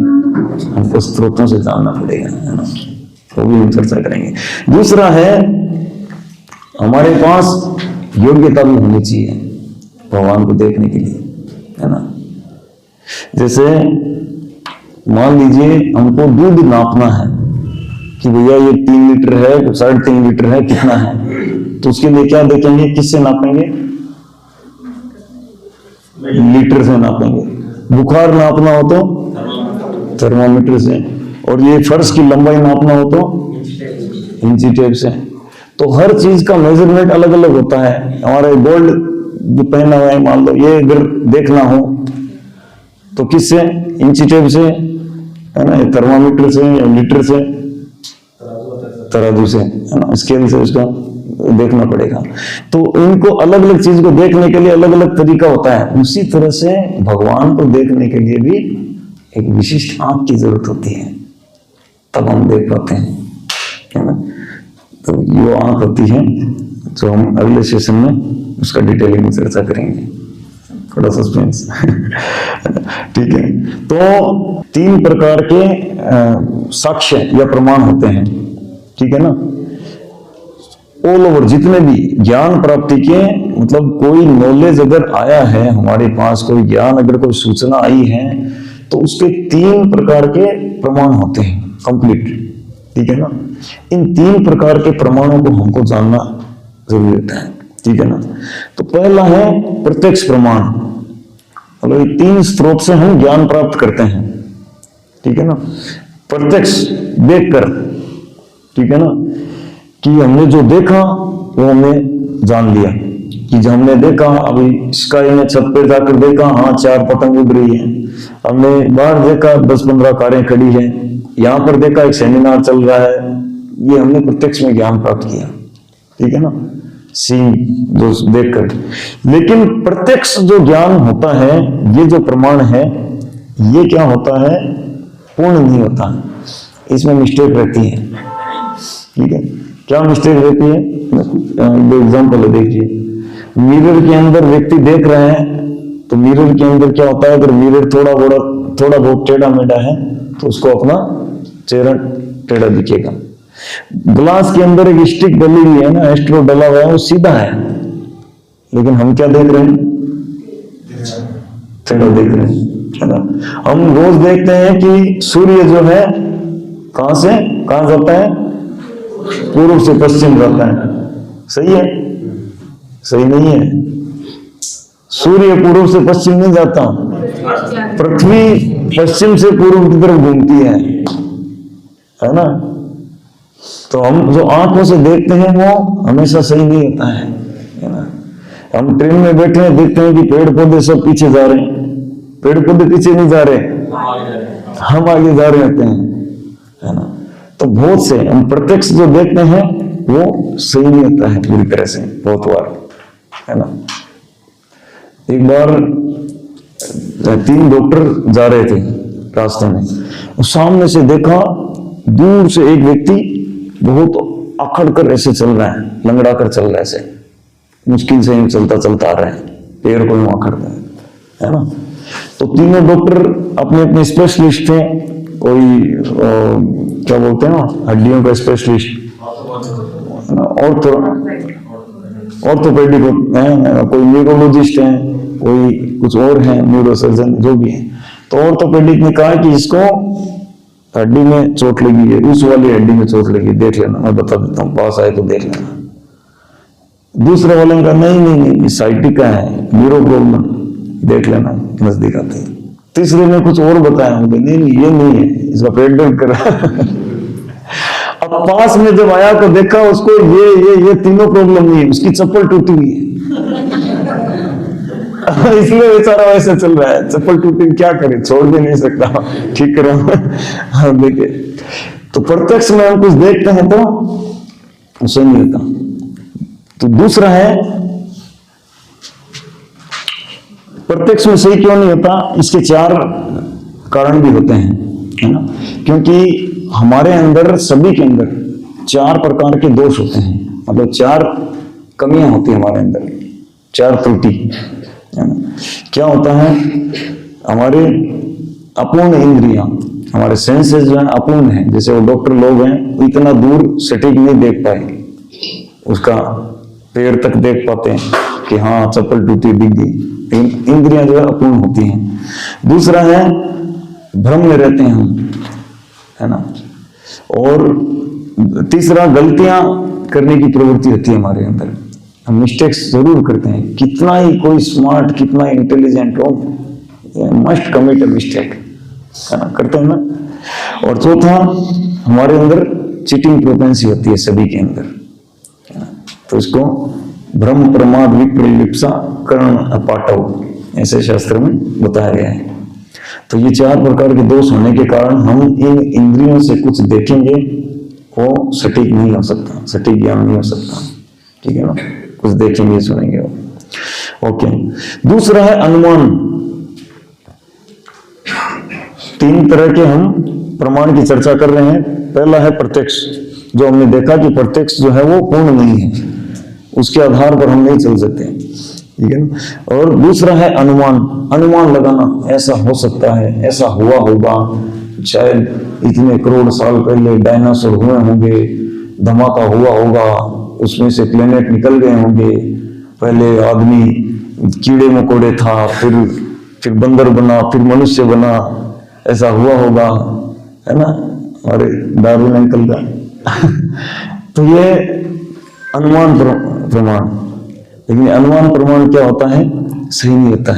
हमको स्त्रोतों से जानना पड़ेगा, है ना। तो भी हम चर्चा करेंगे। दूसरा है हमारे पास योग्यता भी होनी चाहिए भगवान को देखने के लिए, है ना। जैसे मान लीजिए हमको दूध नापना है कि भैया ये 3 लीटर है, 3.5 लीटर है, कितना है। तो उसके लिए क्या देखेंगे, किससे नापेंगे, लीटर से नापेंगे। बुखार नापना हो तो थर्मामीटर से, और ये फर्श की लंबाई नापना हो तो इंची टेप से। तो हर चीज का मेजरमेंट अलग अलग होता है। हमारे गोल्ड जो पहना हुआ है, मान लो ये अगर देखना हो तो किससे, इंची टेप से, है ना, थर्मामीटर से या लीटर से, तराजू से, है ना, स्केल से उसका देखना पड़ेगा। तो इनको अलग अलग चीज को देखने के लिए अलग अलग तरीका होता है। उसी तरह से भगवान को देखने के लिए भी एक विशिष्ट आंख की जरूरत होती है, तब हम देख पाते हैं, है ना। तो ये आंख होती है जो हम अगले सेशन में उसका डिटेलिंग में चर्चा करेंगे, थोड़ा सस्पेंस। ठीक है। तो 3 प्रकार के साक्ष्य या प्रमाण होते हैं, ठीक है ना। ऑल ओवर जितने भी ज्ञान प्राप्ति के, मतलब कोई नॉलेज अगर आया है हमारे पास, कोई ज्ञान अगर कोई सूचना आई है, तो उसके 3 प्रकार के प्रमाण होते हैं कंप्लीट, ठीक है ना। इन 3 प्रकार के प्रमाणों को हमको जानना जरूरी होता है, ठीक है ना। तो पहला है प्रत्यक्ष प्रमाण, मतलब ये 3 स्रोत से हम ज्ञान प्राप्त करते हैं, ठीक है ना। प्रत्यक्ष देखकर, ठीक है ना, कि हमने जो देखा वो हमने जान लिया, कि जो हमने देखा अभी स्काई में छत पे जाकर देखा, हाँ 4 पतंग उड़ रही है। हमने बाहर देखा 10-15 कारें खड़ी हैं, यहाँ पर देखा एक सेमिनार चल रहा है। ये हमने प्रत्यक्ष में ज्ञान प्राप्त किया, ठीक है ना, सीन जो देखकर। लेकिन प्रत्यक्ष जो ज्ञान होता है, ये जो प्रमाण है, ये क्या होता है, पूर्ण नहीं होता, इसमें मिस्टेक रहती है, ठीक है। क्या मिस्टेक रहती है, दो एग्जाम्पल है, देखिए। मिरर के अंदर व्यक्ति देख रहे हैं, तो मिरर के अंदर क्या होता है, अगर मिरर थोड़ा बहुत टेढ़ा मेढ़ा है तो उसको अपना चेहरा टेढ़ा दिखेगा। ग्लास के अंदर एक स्टिक डली हुई है ना, एस्ट्रो डला हुआ है, वो सीधा है, लेकिन हम क्या देख रहे हैं, टेढ़ा देख रहे हैं, है ना। हम रोज देखते हैं कि सूर्य जो है कहां से कहां जाता है, पूर्व से पश्चिम जाता है, सही है। सही नहीं है। सूर्य पूर्व से पश्चिम नहीं जाता, पृथ्वी पश्चिम से पूर्व की तरफ घूमती है ना। तो हम जो आंखों से देखते हैं वो हमेशा सही नहीं होता है ना। हम ट्रेन में बैठे हैं, देखते हैं कि पेड़ पौधे सब पीछे जा रहे हैं, पेड़ पौधे पीछे नहीं जा रहे, हम आगे जा रहे होते हैं, है ना। तो बहुत से हम प्रत्यक्ष जो देखते हैं वो सही नहीं होता है पूरी तरह से, बहुत बार, है ना। एक बार 3 डॉक्टर जा रहे थे रास्ते में, सामने से देखा दूर से एक व्यक्ति बहुत अकड़ कर ऐसे चल रहा है, लंगड़ा कर चल रहा है, ऐसे मुश्किल से ही चलता चलता आ रहा है, पैर को अकड़ता है ना। तो तीनों डॉक्टर अपने अपने स्पेशलिस्ट थे, कोई क्या बोलते हैं ना, हड्डियों का स्पेशलिस्ट, ऑर्थोपेडिक है, कोई न्यूरोलॉजिस्ट है, कोई कुछ और है, न्यूरोसर्जन, जो भी है। तो ऑर्थोपेडिक ने कहा कि इसको हड्डी में चोट लगी है, उस वाली हड्डी में चोट लगी, देख लेना, मैं बता देता हूँ, पास आए तो देख लेना। दूसरे वाले ने कहा नहीं नहीं नहीं, साइटिका है, न्यूरो प्रॉब्लम, देख लेना नजदीक आते ही। तीसरे ने कुछ और बताया, नहीं नहीं ये नहीं है, इसका पेट दर्द कर रहा है। अब पास में जब आया तो देखा उसको ये तीनों प्रॉब्लम नहीं है, उसकी चप्पल टूटी हुई है। इसलिए बेचारा वैसे चल रहा है, चप्पल टूटी, क्या करे, छोड़ भी नहीं सकता, ठीक करो। हाँ देखिए, तो प्रत्यक्ष में हम कुछ देखते हैं तो उसे नहीं होता। तो दूसरा है प्रत्यक्ष में सही क्यों नहीं होता, इसके 4 कारण भी होते हैं, है ना। क्योंकि हमारे अंदर, सभी के अंदर 4 प्रकार के दोष होते हैं, मतलब 4 कमियां होती है हमारे अंदर, 4 त्रुटि, है ना। क्या होता है, हमारे अपूर्ण इंद्रियां, हमारे सेंसेस जो है अपूर्ण है। जैसे वो डॉक्टर लोग हैं, इतना दूर सटीक नहीं देख पाए, उसका पैर तक देख पाते हैं कि हाँ चप्पल टूटी दिख गई, इंद्रियां जो है अपूर्ण होती हैं। दूसरा है भ्रम में रहते हैं हम, है ना। और तीसरा गलतियां करने की प्रवृत्ति होती है हमारे अंदर, हम मिस्टेक्स जरूर करते हैं, कितना ही कोई स्मार्ट, कितना इंटेलिजेंट हो, मस्ट कमिट अ मिस्टेक, है ना, करते हैं ना। और चौथा, हमारे अंदर चीटिंग प्रोपेंसी होती है सभी के अंदर, है ना। तो इसको भ्रम प्रमाद विप्रलिप्सा कर्ण अपाटव, ऐसे शास्त्र में बताया गया है। तो ये 4 प्रकार के दोष होने के कारण हम इन इंद्रियों से कुछ देखेंगे, वो सटीक नहीं हो सकता, सटीक ज्ञान नहीं हो सकता, ठीक है ना। कुछ देखेंगे सुनेंगे वो, ओके। दूसरा है अनुमान। 3 तरह के हम प्रमाण की चर्चा कर रहे हैं। पहला है प्रत्यक्ष, जो हमने देखा कि प्रत्यक्ष जो है वो पूर्ण नहीं है, उसके आधार पर हम नहीं चल सकते, ठीक है ना। और दूसरा है अनुमान, अनुमान लगाना, ऐसा हो सकता है, ऐसा हुआ होगा, शायद इतने करोड़ साल पहले डायनासोर हुए होंगे, धमाका हुआ होगा, उसमें से प्लेनेट निकल गए होंगे, पहले आदमी कीड़े मकोड़े था, फिर बंदर बना, फिर मनुष्य बना, ऐसा हुआ होगा, है ना, हमारे डार्विन अंकल का। तो ये अनुमान प्रमाण, लेकिन अनुमान प्रमाण क्या होता है, सही नहीं होता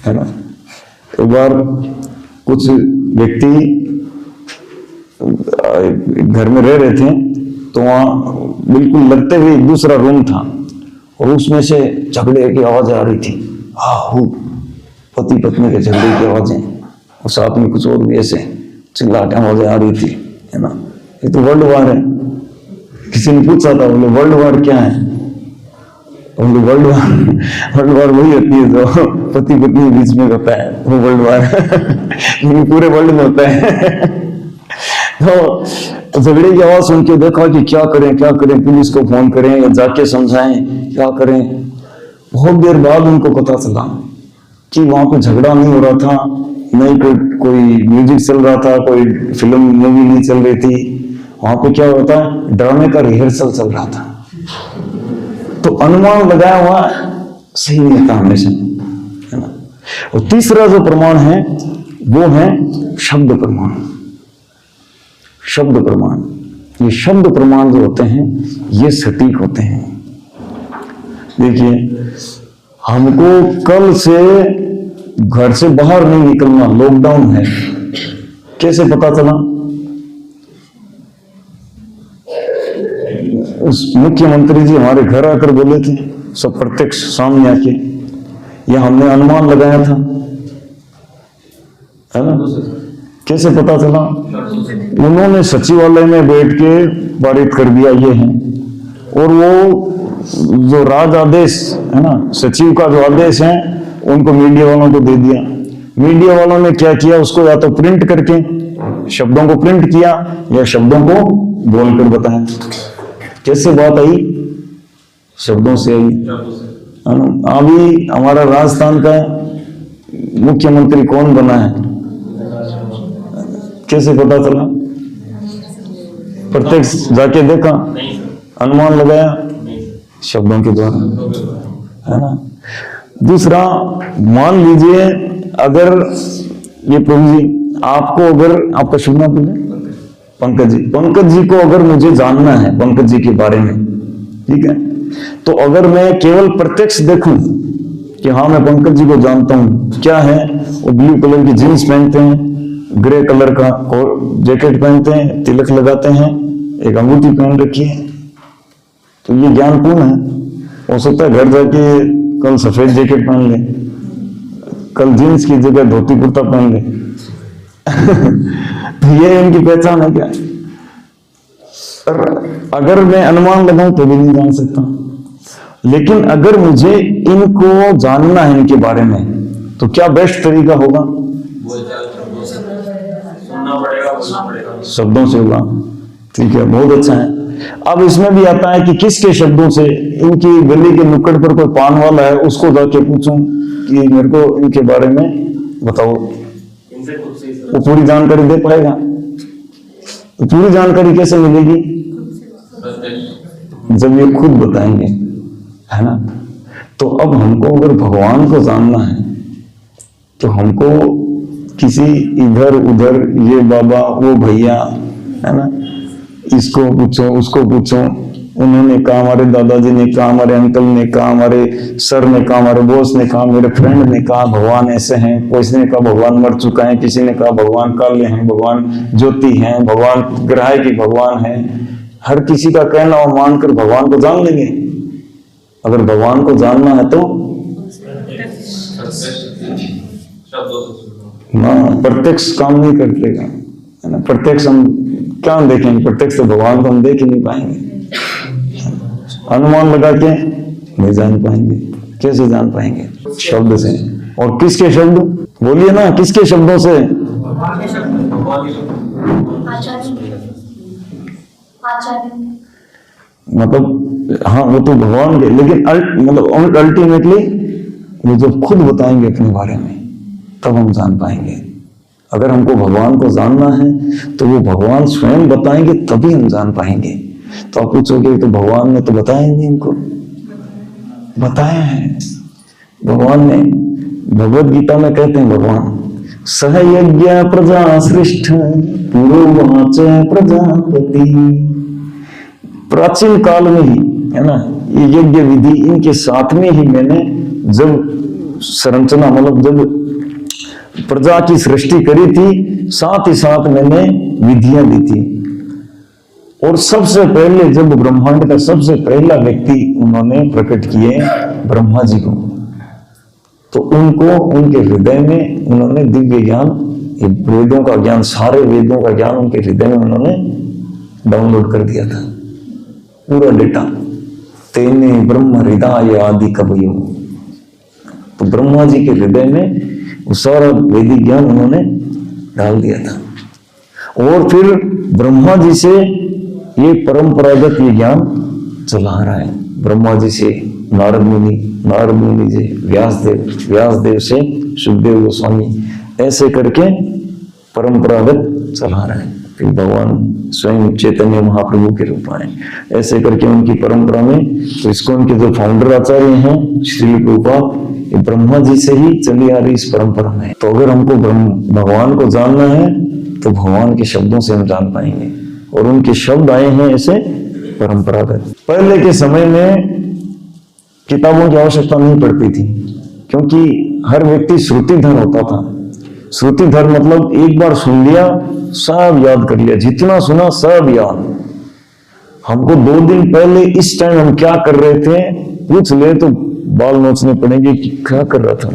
है ना। एक बार कुछ व्यक्ति घर में रह रहे थे, तो वहां बिल्कुल लगते हुए एक दूसरा रूम था, और उसमें से झगड़े की आवाज आ रही थी, पति पत्नी के झगड़े की आवाजें, और साथ में कुछ और भी ऐसे चिल्लाहट आवाजें आ रही थी, है ना। ये तो वर्ल्ड वार है। किसी ने पूछा था, बोले वर्ल्ड वार क्या है, वर्ल्ड वार वही होती है जो पति पत्नी के बीच में होता है, वो वर्ल्ड वार पूरे वर्ल्ड में होता है। तो झगड़े की आवाज सुन के देखा कि क्या करें, पुलिस को फोन करें या जाके समझाएं, क्या करें। बहुत देर बाद उनको पता चला कि वहां पे झगड़ा नहीं हो रहा था, नहीं कोई म्यूजिक चल रहा था, कोई फिल्म मूवी नहीं चल रही थी, वहां पे क्या होता है, ड्रामे का रिहर्सल चल रहा था। तो अनुमान लगाया हुआ सही नहीं था हमेशा, है ना। और तीसरा जो प्रमाण है वो है शब्द प्रमाण। शब्द प्रमाण, ये शब्द प्रमाण जो होते हैं ये सटीक होते हैं। देखिए, हमको कल से घर से बाहर नहीं निकलना, लॉकडाउन है, कैसे पता चला? उस मुख्यमंत्री जी हमारे घर आकर बोले थे, सब प्रत्यक्ष सामने आके, या हमने अनुमान लगाया था, है ना? कैसे पता चला? उन्होंने सचिवालय में बैठ के पारित कर दिया ये है, और वो जो राज आदेश है ना, सचिव का जो आदेश है, उनको मीडिया वालों को दे दिया। मीडिया वालों ने क्या किया, उसको या तो प्रिंट करके शब्दों को प्रिंट किया या शब्दों को बोलकर बताया। कैसे बात आई? शब्दों से आई। अभी हमारा राजस्थान का मुख्यमंत्री कौन बना है, कैसे पता चला? प्रत्यक्ष जाके देखा, अनुमान लगाया शब्दों के द्वारा, है ना? दूसरा, मान लीजिए अगर ये प्रभु जी आपको, अगर आपका शुभ नाम बोले, पंकज जी को अगर मुझे जानना है पंकज जी के बारे में, ठीक है, तो अगर मैं केवल प्रत्यक्ष देखूं कि हाँ मैं पंकज जी को जानता हूं, क्या है वो, ब्लू कलर की जींस पहनते हैं, ग्रे कलर का जैकेट पहनते हैं, तिलक लगाते हैं, एक अंगूठी पहन रखी है, तो ये ज्ञानपूर्ण है। हो सकता है घर जाके कल सफेद जैकेट पहन ले, कल जींस की जगह धोती कुर्ता पहन ले तो ये इनकी पहचान है क्या? अगर मैं अनुमान लगाऊं तो भी नहीं जान सकता, लेकिन अगर मुझे इनको जानना है इनके बारे में, तो क्या बेस्ट तरीका होगा? शब्दों से होगा। ठीक है, बहुत अच्छा है। अब इसमें भी आता है कि किसके शब्दों से, इनकी गली के नुक्कड़ पर कोई पान वाला है, उसको जाके पूछूं कि मेरे को इनके बारे में बताओ, वो पूरी जानकारी दे पाएगा? तो पूरी जानकारी कैसे मिलेगी? जब ये खुद बताएंगे, है ना? तो अब हमको अगर भगवान को जानना है, तो हमको किसी इधर उधर, ये बाबा वो भैया, है ना, इसको पूछो उसको पूछो, उन्होंने कहा, हमारे दादाजी ने कहा, हमारे अंकल ने कहा, हमारे सर ने कहा, हमारे बॉस ने कहा, मेरे फ्रेंड ने कहा भगवान ऐसे हैं, किसी ने कहा भगवान मर चुका है, किसी ने कहा भगवान काले हैं, भगवान ज्योति हैं, भगवान ग्रह की भगवान है। हर किसी का कहना और मानकर भगवान को जान लेंगे? अगर भगवान को जानना है तो प्रत्यक्ष काम नहीं कर लेगा, है ना? प्रत्यक्ष हम क्या देखेंगे? प्रत्यक्ष तो भगवान को हम देख ही नहीं पाएंगे, अनुमान लगा के नहीं जान पाएंगे। कैसे जान पाएंगे? शब्द से। और किसके शब्द? बोलिए ना, किसके शब्दों से? मतलब हाँ, वो तो भगवान के, लेकिन मतलब अल्टीमेटली वो जब खुद बताएंगे अपने बारे में, तब हम जान पाएंगे। अगर हमको भगवान को जानना है तो वो भगवान स्वयं बताएंगे, तभी हम जान पाएंगे। तो आप पूछोगे तो भगवान ने तो बताया नहीं, इनको बताया है। भगवान ने भगवद गीता में कहते हैं, भगवान सहयज्ञ प्रजा सृष्ट पुरोवाच प्रजापति। प्राचीन काल में ही, है ना, ये यज्ञ विधि इनके साथ में ही मैंने जब संरचना, मतलब जब प्रजा की सृष्टि करी थी, साथ ही साथ मैंने विधियां दी थी। और सबसे पहले जब ब्रह्मांड का सबसे पहला व्यक्ति उन्होंने प्रकट किए ब्रह्मा जी को, तो उनको उनके हृदय में उन्होंने दिव्य ज्ञान, वेदों का ज्ञान, सारे वेदों का ज्ञान उनके हृदय में उन्होंने डाउनलोड कर दिया था, पूरा डेटा। तेने ब्रह्म हृदय आदि कवयो, तो ब्रह्मा जी के हृदय में वो सारा वैदिक ज्ञान उन्होंने डाल दिया था। और फिर ब्रह्मा जी से ये परंपरागत ये ज्ञान चला आ रहा है। ब्रह्मा जी से नारद मुनि, नारद मुनि जी व्यासदेव, व्यासदेव से सुखदेव गोस्वामी, ऐसे करके परंपरागत चला रहा है। फिर भगवान स्वयं चैतन्य महाप्रभु के रूप आए, ऐसे करके उनकी परंपरा में। तो इस्कॉन के जो फाउंडर आचार्य हैं श्रील प्रभुपाद, ये ब्रह्मा जी से ही चली आ रही इस परंपरा में। तो अगर हमको भगवान को जानना है तो भगवान के शब्दों से हम जान पाएंगे। और उनके शब्द आए हैं ऐसे परंपरागत। पहले के समय में किताबों की आवश्यकता नहीं पड़ती थी, क्योंकि हर व्यक्ति श्रुतिधर होता था। श्रुतिधर मतलब एक बार सुन लिया सब याद कर लिया, जितना सुना सब याद। हमको 2 दिन पहले इस टाइम हम क्या कर रहे थे पूछ ले तो बाल नोचने पड़ेंगे कि क्या कर रहा था,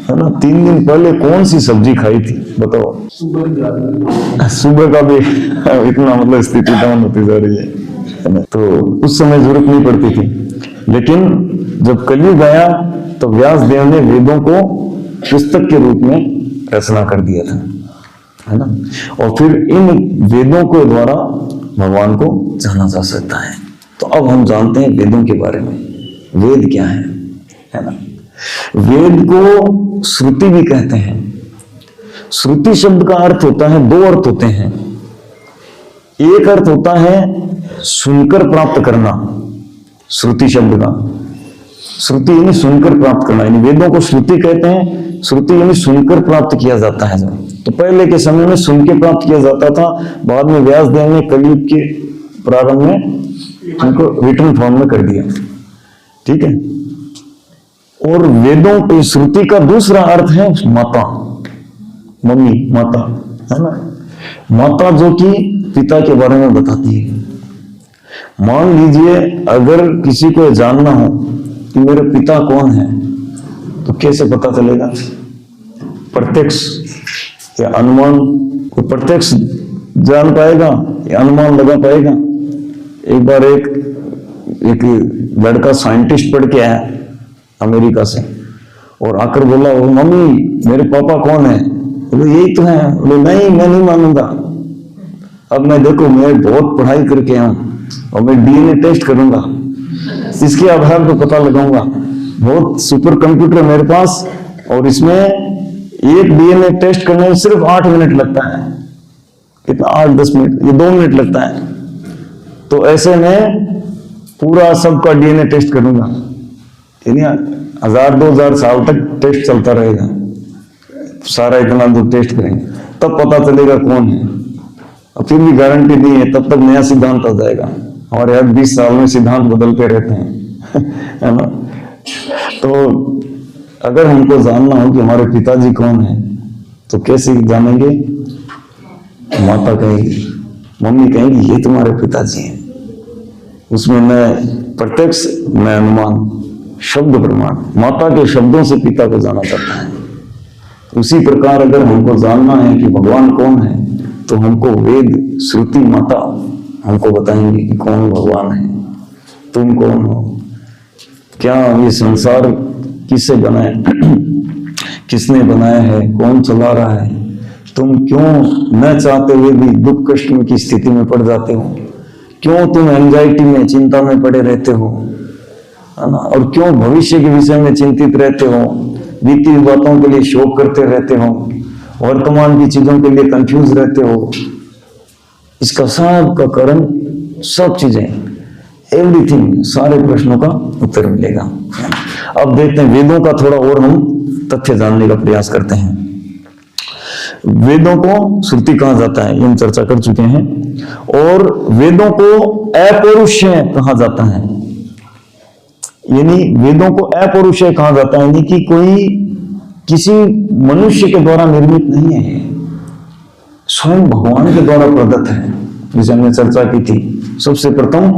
है ना। 3 दिन पहले कौन सी सब्जी खाई थी बताओ। सुबह का भी इतना मतलब स्थिति डाउन होती जा रही है ना। तो उस समय जरूरत नहीं पड़ती थी, लेकिन जब कलयुग आया तो व्यास देव ने वेदों को पुस्तक के रूप में रचना कर दिया था, है ना। और फिर इन वेदों के द्वारा भगवान को जाना जा सकता है। तो अब हम जानते हैं वेदों के बारे में। वेद क्या है ना। वेद को श्रुति भी कहते हैं। श्रुति शब्द का अर्थ होता है, 2 अर्थ होते हैं। एक अर्थ होता है सुनकर प्राप्त करना, श्रुति शब्द का। श्रुति यानी सुनकर प्राप्त करना, यानी वेदों को श्रुति कहते हैं। श्रुति यानी सुनकर प्राप्त किया जाता है। तो पहले के समय में सुन के प्राप्त किया जाता था, बाद में व्यास देव ने कलयुग के प्रारंभ में उनको रिटर्न फॉर्म में कर दिया, ठीक है। और वेदों की श्रुति का दूसरा अर्थ है माता, मम्मी, माता, है ना। माता जो कि पिता के बारे में बताती है। मान लीजिए अगर किसी को जानना हो कि मेरे पिता कौन है, तो कैसे पता चलेगा? प्रत्यक्ष या अनुमान? कोई प्रत्यक्ष जान पाएगा या अनुमान लगा पाएगा? एक बार एक लड़का साइंटिस्ट पढ़ के आया अमेरिका से और आकर बोला, वो मम्मी मेरे पापा कौन है? बोले यही तो है। बोले नहीं, मैं नहीं मानूंगा। अब मैं देखो, मैं बहुत पढ़ाई करके आऊं और मैं डीएनए टेस्ट करूंगा, इसके आधार पर पता लगाऊंगा। बहुत सुपर कंप्यूटर है मेरे पास, और इसमें एक डीएनए टेस्ट करने में सिर्फ 8 मिनट लगता है। कितना? 8-10 मिनट, ये 2 मिनट लगता है। तो ऐसे में पूरा सबका डीएनए टेस्ट करूंगा, यानी 1000-2000 साल तक टेस्ट चलता रहेगा। सारा इतना दूर टेस्ट करेंगे तब पता चलेगा कौन है। और फिर भी गारंटी नहीं है, तब तक नया सिद्धांत आ जाएगा। हमारे हर 20 साल में सिद्धांत बदलते रहते हैं है ना। तो अगर हमको जानना हो कि हमारे पिताजी कौन है, तो कैसे जानेंगे? माता कहेगी, मम्मी कहेंगी ये तुम्हारे पिताजी हैं। उसमें न प्रत्यक्ष न अनुमान, शब्द प्रमाण। माता के शब्दों से पिता को जाना जाता है। उसी प्रकार अगर हमको जानना है कि भगवान कौन है, तो हमको वेद, श्रुति, माता हमको बताएंगे कि कौन भगवान है, तुम कौन हो, क्या ये संसार किससे बना है, किसने बनाया है, कौन चला रहा है, तुम क्यों न चाहते हुए भी दुख कष्ट में की स्थिति में पड़ जाते हो, क्यों तुम एंजाइटी में, चिंता में पड़े रहते हो, है ना। और क्यों भविष्य के विषय में चिंतित रहते हो, बीती हुई बातों के लिए शोक करते रहते हो, वर्तमान की चीजों के लिए कंफ्यूज रहते हो। इसका सब का कारण, सब चीजें, एवरीथिंग, सारे प्रश्नों का उत्तर मिलेगा। अब देखते हैं वेदों का थोड़ा और हम तथ्य जानने का प्रयास करते हैं। वेदों को श्रुति कहा जाता है, हम चर्चा कर चुके हैं। और वेदों को अपौरुषेय कहा जाता है, यानी वेदों को अपौरुषेय कहा जाता है, यानी कि कोई किसी मनुष्य के द्वारा निर्मित नहीं है, स्वयं भगवान के द्वारा प्रदत्त है। जिसे हमने चर्चा की थी, सबसे प्रथम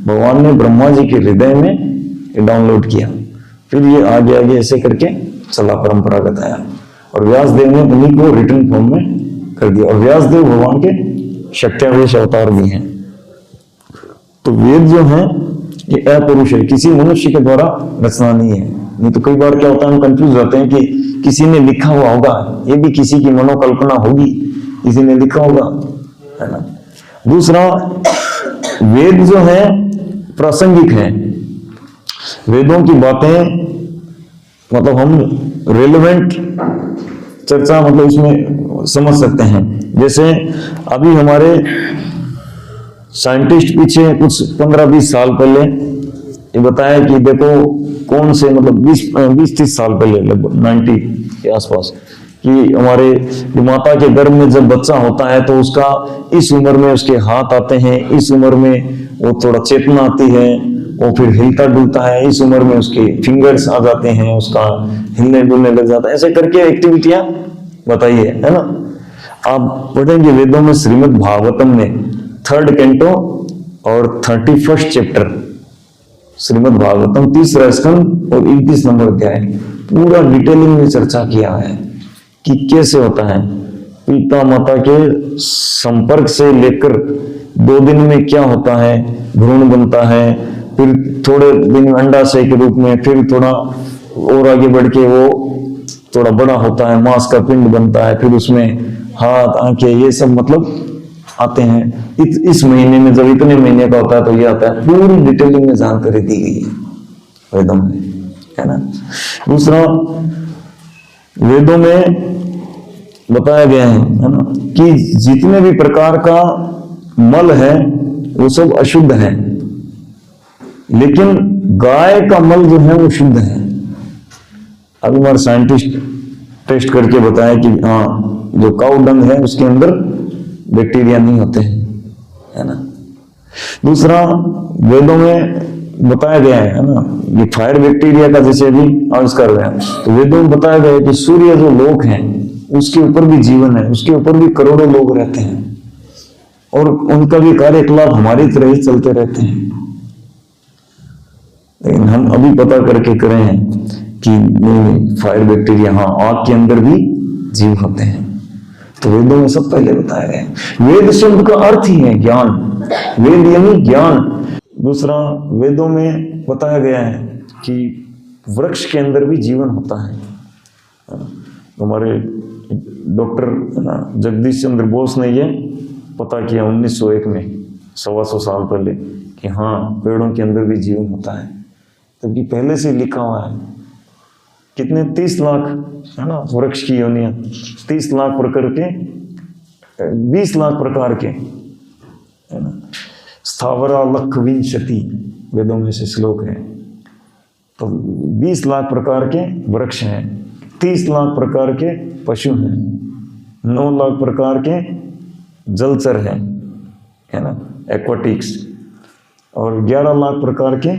भगवान ने ब्रह्मा जी के हृदय में ये डाउनलोड किया, फिर ये आगे आगे ऐसे करके चला, परंपरागत आया, और व्यासदेव ने उन्हीं को रिटर्न फॉर्म में कर दिया। और व्यासदेव भगवान के शक्त्यावेश अवतार भी हैं। तो वेद जो है ये अपौरुष है, किसी मनुष्य के द्वारा रचना नहीं है। नहीं तो कई बार क्या होता है, हम कंफ्यूज रहते हैं कि किसी ने लिखा हुआ होगा, ये भी किसी की मनोकल्पना होगी, किसी ने लिखा होगा, है ना। दूसरा, वेद जो है प्रासंगिक है। वेदों की बातें मतलब हम रेलेवेंट चर्चा मतलब इसमें समझ सकते हैं। जैसे अभी हमारे साइंटिस्ट पीछे कुछ 15-20 साल पहले ये बताया कि देखो कौन से मतलब 20-30 साल पहले, लगभग 90 के आसपास, कि हमारे माता के गर्भ में जब बच्चा होता है तो उसका इस उम्र में उसके हाथ आते हैं, इस उम्र में वो थोड़ा चेतना आती है, वो फिर हिलता डुलता है, इस उम्र में उसके फिंगर्स आ जाते हैं, उसका हिलने डुलने लग जाता है, ऐसे करके एक्टिविटियां बताइए, है ना। आप पढ़ेंगे वेदों में श्रीमद् भागवतम में 3rd कैंटो और 31st चैप्टर, श्रीमद् भागवतम 3रा स्कंद और 31 नंबर अध्याय, पूरा डिटेलिंग में चर्चा किया है कि कैसे होता है पिता माता के संपर्क से लेकर 2 दिन में क्या होता है, भ्रूण बनता है, फिर थोड़े दिन में अंडाशय के रूप में, फिर थोड़ा और आगे बढ़ के वो थोड़ा बड़ा होता है, मांस का पिंड बनता है, फिर उसमें हाथ आंखें ये सब मतलब आते हैं। इस महीने में जब इतने महीने का होता है तो ये आता है, पूरी डिटेलिंग में जानकारी दी गई है वेदों में, है ना। दूसरा, वेदों में बताया गया है ना, कि जितने भी प्रकार का मल है वो सब अशुद्ध है, लेकिन गाय का मल जो है वो शुद्ध है। अभी हमारे साइंटिस्ट टेस्ट करके बताया कि हाँ, जो काऊ डंग है उसके अंदर बैक्टीरिया नहीं होते हैं, है ना। दूसरा, वेदों में बताया गया है ना, ये फायर बैक्टीरिया का जैसे अभी आविष्कार हुआ है, तो वेदों में बताया गया है कि सूर्य जो लोक है उसके ऊपर भी जीवन है, उसके ऊपर भी करोड़ों लोग रहते हैं और उनका भी कार्यकलाप हमारी तरह ही चलते रहते हैं। लेकिन हम अभी पता करके करें हैं कि नहीं, फायर बैक्टीरिया, हाँ, आग के अंदर भी जीव होते हैं। तो वेदों में सब पहले बताया गया है। वेद शब्द का अर्थ ही है ज्ञान, वेद यानी ज्ञान। दूसरा, वेदों में बताया गया है कि वृक्ष के अंदर भी जीवन होता है। हमारे डॉक्टर जगदीश चंद्र बोस ने ये पता किया 1901 में, 125 साल पहले, कि हाँ, पेड़ों के अंदर भी जीवन होता है। तभी पहले से लिखा हुआ है। कितने 30 लाख, है ना, वृक्ष की योनियां, 30 लाख प्रकार के, 20 लाख प्रकार के, है ना। स्थावरा लख विंशति वेदों में से श्लोक है। तो 20 लाख प्रकार के वृक्ष हैं, 30 लाख प्रकार के पशु हैं, 9 लाख प्रकार के जलचर हैं, है ना, एक्वाटिक्स, और 11 लाख प्रकार के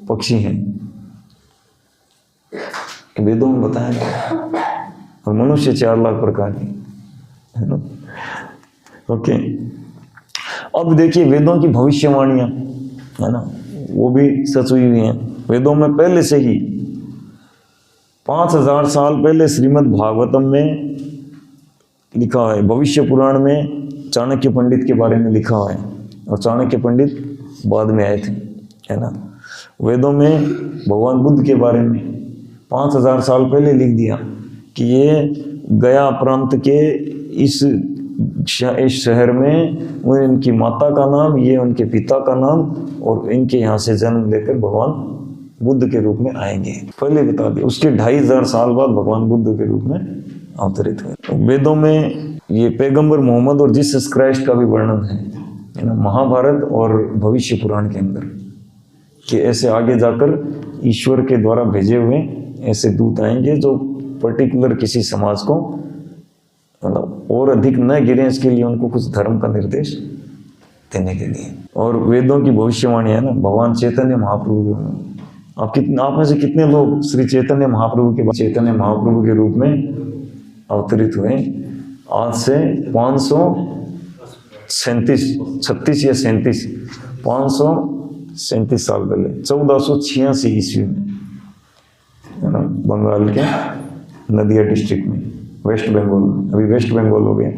पक्षी हैं। वेदों में बताया गया। और मनुष्य 4 लाख प्रकार के, है ना। ओके, अब देखिए वेदों की भविष्यवाणियां, है ना, वो भी सच हुई हुई हैं। वेदों में पहले से ही 5000 साल पहले श्रीमद् भागवतम में लिखा है। भविष्य पुराण में चाणक्य पंडित के बारे में लिखा है, और चाणक्य पंडित बाद में आए थे, है ना। वेदों में भगवान बुद्ध के बारे में 5000 साल पहले लिख दिया कि ये गया प्रांत के इस शहर में इनकी माता का नाम, ये उनके पिता का नाम, और इनके यहाँ से जन्म लेकर भगवान बुद्ध के रूप में आएंगे, पहले बता दिया। उसके 2500 साल बाद भगवान बुद्ध के रूप में अवतरित हुए। वेदों में ये पैगंबर मोहम्मद और जीसस क्राइस्ट का भी वर्णन है ना, महाभारत और भविष्य पुराण के अंदर, कि ऐसे आगे जाकर ईश्वर के द्वारा भेजे हुए ऐसे दूत आएंगे जो पर्टिकुलर किसी समाज को मतलब और अधिक न गिरे, इसके लिए उनको कुछ धर्म का निर्देश देने के लिए। और वेदों की भविष्यवाणी है ना, भगवान चैतन्य महाप्रभु, आप में से कितने लोग श्री चैतन्य महाप्रभु के रूप में अवतरित हुए? आज से 536 या 537 साल पहले, 1486 ईस्वी में, है ना, बंगाल के नदिया डिस्ट्रिक्ट में, वेस्ट बंगाल, अभी वेस्ट बंगाल हो गया,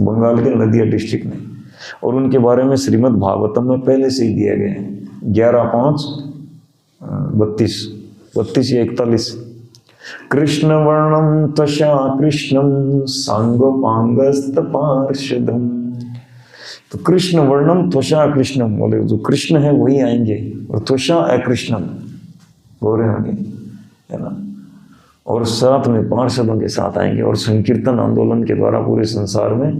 बंगाल के नदिया डिस्ट्रिक्ट में। और उनके बारे में श्रीमद् भागवतम में पहले से ही दिया गया है, 11/5/32 या 41। कृष्ण वर्णम त्वषा कृष्णम सांगोपांगस्त पार्षदम। तो कृष्ण वर्णम त्वषा कृष्णम, बोले जो कृष्ण है वही आएंगे, और त्वषा अकृष्णम, गोरे होंगे, है ना। और साथ में पार्षदों के साथ आएंगे और संकीर्तन आंदोलन के द्वारा पूरे संसार में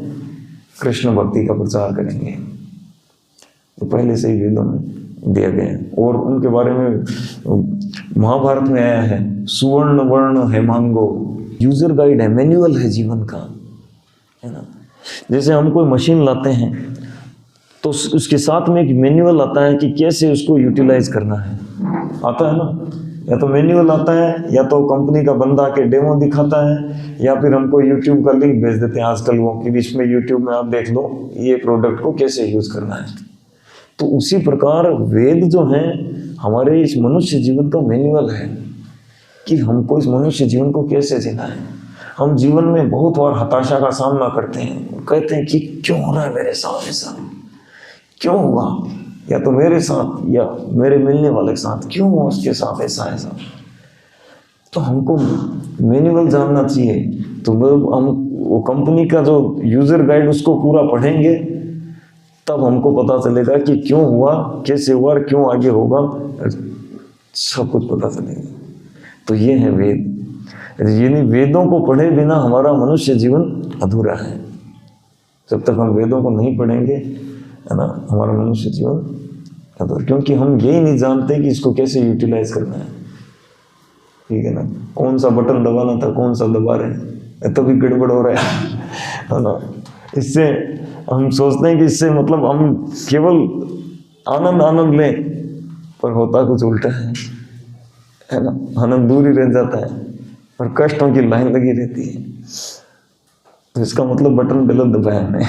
कृष्ण भक्ति का प्रचार करेंगे। तो पहले से ही वेदों में दिया गया है। और उनके बारे में महाभारत में आया है, सुवर्ण वर्ण हेमांगो, यूजर गाइड है, मैनुअल है जीवन का, है ना। जैसे हम कोई मशीन लाते हैं तो उसके साथ में एक मैनुअल आता है कि कैसे उसको यूटिलाइज करना है, आता है ना। या तो मैनुअल आता है, या तो कंपनी का बंदा के डेमो दिखाता है, या फिर हमको यूट्यूब का लिंक भेज देते हैं आजकल वो कि इसमें यूट्यूब में आप देख लो ये प्रोडक्ट को कैसे यूज करना है। तो उसी प्रकार वेद जो है हमारे इस मनुष्य जीवन का मैनुअल है कि हमको इस मनुष्य जीवन को कैसे जीना है। हम जीवन में बहुत बार हताशा का सामना करते हैं, कहते हैं कि क्यों हो रहा है मेरे साथ ऐसा, क्यों हुआ, या तो मेरे साथ या मेरे मिलने वाले के साथ, क्यों हुआ उसके साथ ऐसा ऐसा। तो हमको मैनुअल जानना चाहिए। तो हम वो कंपनी का जो यूजर गाइड उसको पूरा पढ़ेंगे, तब हमको पता चलेगा कि क्यों हुआ, कैसे हुआ और क्यों आगे होगा, सब कुछ पता चलेगा। तो ये है वेद। यानी वेदों को पढ़े बिना हमारा मनुष्य जीवन अधूरा है। जब तक हम वेदों को नहीं पढ़ेंगे, है ना, हमारा मनुष्य जीवन अधूरा, क्योंकि हम यही नहीं जानते कि इसको कैसे यूटिलाइज करना है। ठीक है ना, कौन सा बटन दबाना था, कौन सा दबा रहे हैं, तभी गड़बड़ हो रहा है ना। इससे हम सोचते हैं कि इससे मतलब हम केवल आनंद लें, पर होता कुछ उल्टा है ना। आनंद दूर ही रह जाता है और कष्टों की लाइन लगी रहती है। तो इसका मतलब बटन गलत दबाया हमने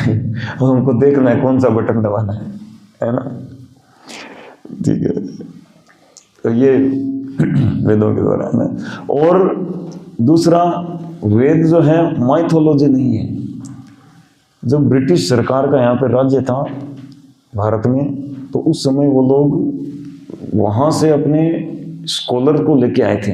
और हमको देखना है कौन सा बटन दबाना है ना। ठीक है, तो ये वेदों के द्वारा है ना। और दूसरा, वेद जो है माइथोलॉजी नहीं है। जब ब्रिटिश सरकार का यहाँ पे राज्य था भारत में, तो उस समय वो लोग वहाँ से अपने स्कॉलर को लेके आए थे,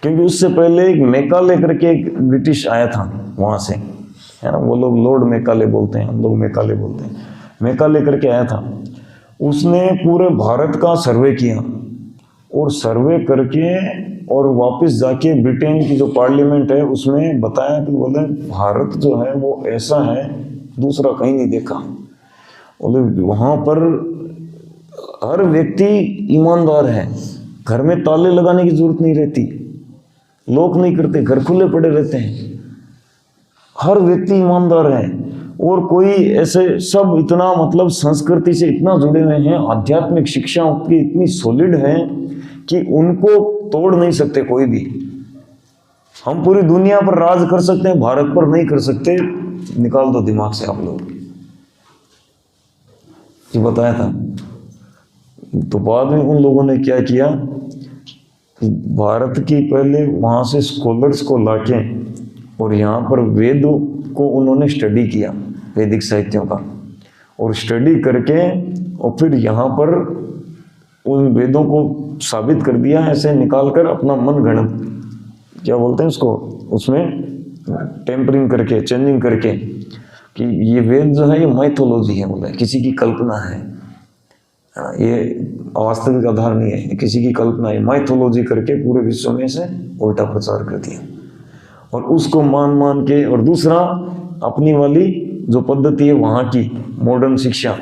क्योंकि उससे पहले एक मैकाले करके एक ब्रिटिश आया था वहाँ से, है ना। वो लोग लॉर्ड मैकाले बोलते हैं, हम लोग मैकाले बोलते हैं। मैकाले करके आया था, उसने पूरे भारत का सर्वे किया और सर्वे करके और वापस जाके ब्रिटेन की जो पार्लियामेंट है उसमें बताया कि बोले भारत जो है वो ऐसा है दूसरा कहीं नहीं देखा। बोले वहाँ पर हर व्यक्ति ईमानदार है, घर में ताले लगाने की जरूरत नहीं रहती, लोग नहीं करते, घर खुले पड़े रहते हैं, हर व्यक्ति ईमानदार है। और कोई ऐसे सब इतना मतलब संस्कृति से इतना जुड़े हुए हैं, आध्यात्मिक शिक्षा उनकी इतनी सॉलिड है कि उनको तोड़ नहीं सकते कोई भी। हम पूरी दुनिया पर राज कर सकते हैं, भारत पर नहीं कर सकते, निकाल दो दिमाग से आप लोग। ये बताया था। तो बाद में उन लोगों ने क्या किया, भारत की पहले वहाँ से स्कॉलर्स को लाके और यहाँ पर वेदों को उन्होंने स्टडी किया, वैदिक साहित्यों का, और स्टडी करके और फिर यहाँ पर उन वेदों को साबित कर दिया, ऐसे निकाल कर अपना मन गणित क्या बोलते हैं उसको, उसमें टेम्परिंग करके, चेंजिंग करके कि ये वेद जो है ये माइथोलॉजी है, बोला किसी की कल्पना है, ये वास्तविक आधार नहीं है, ये किसी की कल्पना है। माइथोलॉजी करके पूरे विश्व में से उल्टा प्रचार कर दिया और उसको मान के, और दूसरा अपनी वाली जो पद्धति है वहाँ की मॉडर्न शिक्षा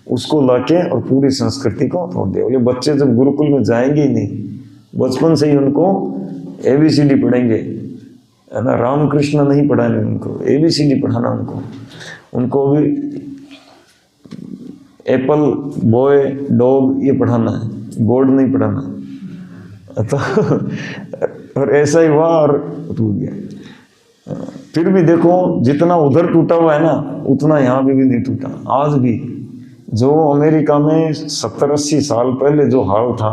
उसको लाके और पूरी संस्कृति को तोड़ दिया। ये बच्चे जब गुरुकुल में जाएंगे ही नहीं, बचपन से ही उनको ABCD पढ़ेंगे, है ना। रामकृष्ण नहीं पढ़ाने उनको, ABCD पढ़ाना उनको भी एप्पल, बॉय, डॉग ये पढ़ाना है, गॉड नहीं पढ़ाना। तो और ऐसा ही हुआ और टूट गया। फिर भी देखो जितना उधर टूटा हुआ है ना उतना यहाँ भी नहीं टूटा। आज भी जो अमेरिका में 70-80 साल पहले जो हाल था,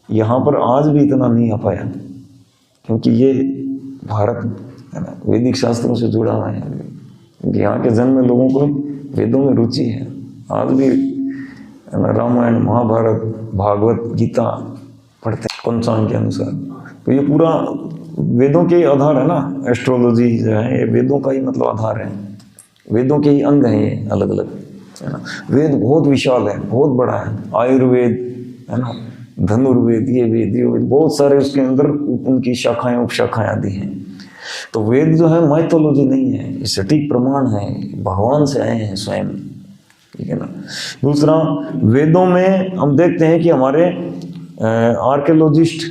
यहाँ पर आज भी इतना नहीं आ पाया, क्योंकि ये भारत है ना वैदिक शास्त्रों से जुड़ा हुआ है। यहाँ के जन्म लोगों को वेदों में रुचि है। आज भी रामायण, महाभारत, भागवत, गीता पढ़ते हैं पंचांग के अनुसार। तो ये पूरा वेदों के आधार है ना। एस्ट्रोलॉजी जो है ये वेदों का ही मतलब आधार है, वेदों के ही अंग हैं ये अलग अलग, है ना। वेद बहुत विशाल है, बहुत बड़ा है। आयुर्वेद है ना, धनुर्वेद, ये वेद बहुत सारे उसके अंदर उनकी शाखाएं, उपशाखाएं आदि हैं। तो वेद जो है माइथोलॉजी नहीं है, ये सटीक प्रमाण है, भगवान से आए हैं स्वयं। ठीक है ना। दूसरा, वेदों में हम देखते हैं कि हमारे आर्कियोलॉजिस्ट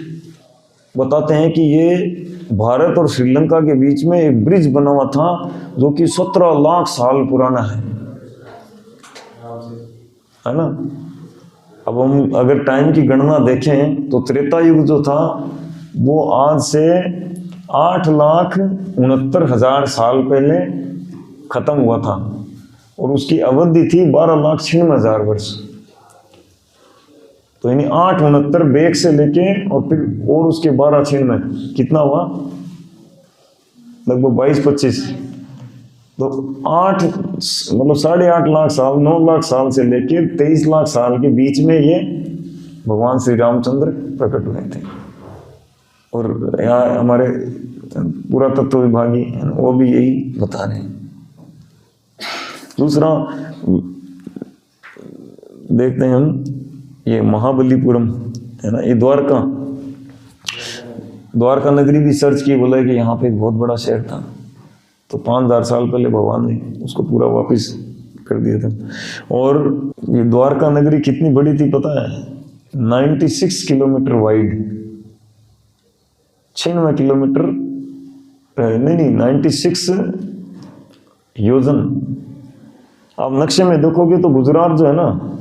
बताते हैं कि ये भारत और श्रीलंका के बीच में एक ब्रिज बना हुआ था जो कि 17 लाख साल पुराना है। है ना। अब हम अगर टाइम की गणना देखें तो त्रेता युग जो था वो आज से 8,69,000 साल पहले खत्म हुआ था और उसकी अवधि थी 12,96,000 वर्ष। तो यानी 869 बेग से लेके और फिर और उसके 1296 कितना हुआ, लगभग 22-25। तो 8 मतलब 8.5 लाख साल, 9 लाख साल से लेकर 23 लाख साल के बीच में ये भगवान श्री रामचंद्र प्रकट हुए थे। और यहाँ हमारे पुरातत्व विभागी वो भी यही बता रहे हैं। दूसरा देखते हैं हम, ये महाबलीपुरम है ना, ये द्वारका नगरी भी सर्च की, बोला कि यहाँ पे एक बहुत बड़ा शहर था। तो 5,000 साल पहले भगवान ने उसको पूरा वापस कर दिया था। और ये द्वारका नगरी कितनी बड़ी थी पता है? 96 किलोमीटर वाइड, 96 किलोमीटर नहीं 96 योजन। आप नक्शे में देखोगे तो गुजरात जो है ना,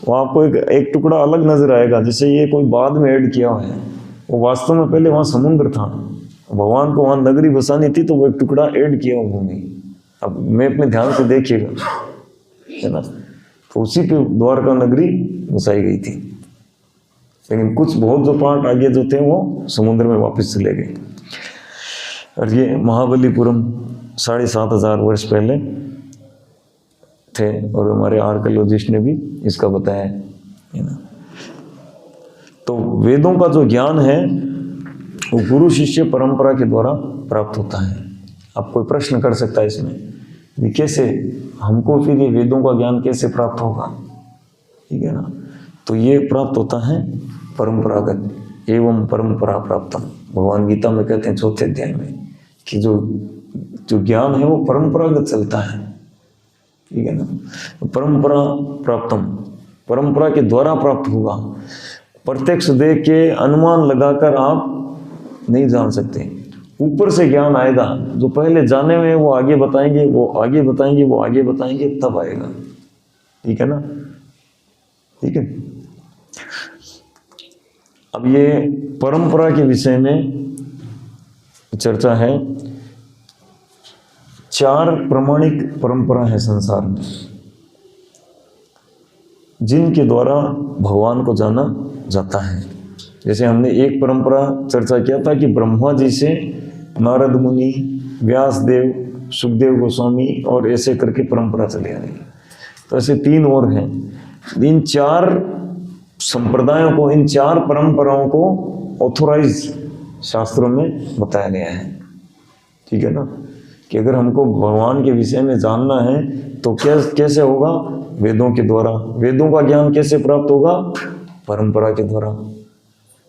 वो आपको एक टुकड़ा अलग नजर आएगा, जैसे ये कोई बाद में ऐड किया हुआ है। वो वास्तव में पहले वहाँ समुद्र था, भगवान को वहाँ नगरी बसानी थी तो वो एक टुकड़ा ऐड किया हुआ भूमि। अब मैप में ध्यान से देखिएगा, है ना। तो उसी पे द्वारका नगरी बसाई गई थी, लेकिन कुछ बहुत जो पार्ट आगे जो थे वो समुद्र में वापस चले गए। और ये महाबलीपुरम 7,500 वर्ष पहले थे और हमारे आर्कियोलॉजिस्ट ने भी इसका बताया है ना। तो वेदों का जो ज्ञान है वो गुरु शिष्य परंपरा के द्वारा प्राप्त होता है। आप कोई प्रश्न कर सकता है इसमें भी, कैसे हमको फिर ये वेदों का ज्ञान कैसे प्राप्त होगा, ठीक है ना। तो ये प्राप्त होता है परंपरागत एवं परंपरा प्राप्तम। भगवान गीता में कहते हैं 4थे अध्याय में कि जो ज्ञान है वो परंपरागत चलता है, ठीक है ना। परंपरा प्राप्तम, परंपरा के द्वारा प्राप्त होगा। प्रत्यक्ष देख के अनुमान लगाकर आप नहीं जान सकते, ऊपर से ज्ञान आएगा। जो पहले जाने में वो आगे बताएंगे, वो आगे बताएंगे, वो आगे बताएंगे, तब आएगा, ठीक है ना। ठीक है, अब ये परंपरा के विषय में चर्चा है। 4 प्रमाणिक परंपरा है संसार में जिनके द्वारा भगवान को जाना जाता है। जैसे हमने एक परंपरा चर्चा किया था कि ब्रह्मा जी से नारद मुनि, व्यास देव, सुखदेव गोस्वामी और ऐसे करके परंपरा चली आ रही है। तो ऐसे 3 और हैं। इन 4 संप्रदायों को, इन 4 परंपराओं को ऑथोराइज शास्त्रों में बताया गया है, ठीक है ना। कि अगर हमको भगवान के विषय में जानना है तो कैसे होगा? वेदों के द्वारा। वेदों का ज्ञान कैसे प्राप्त होगा? परंपरा के द्वारा।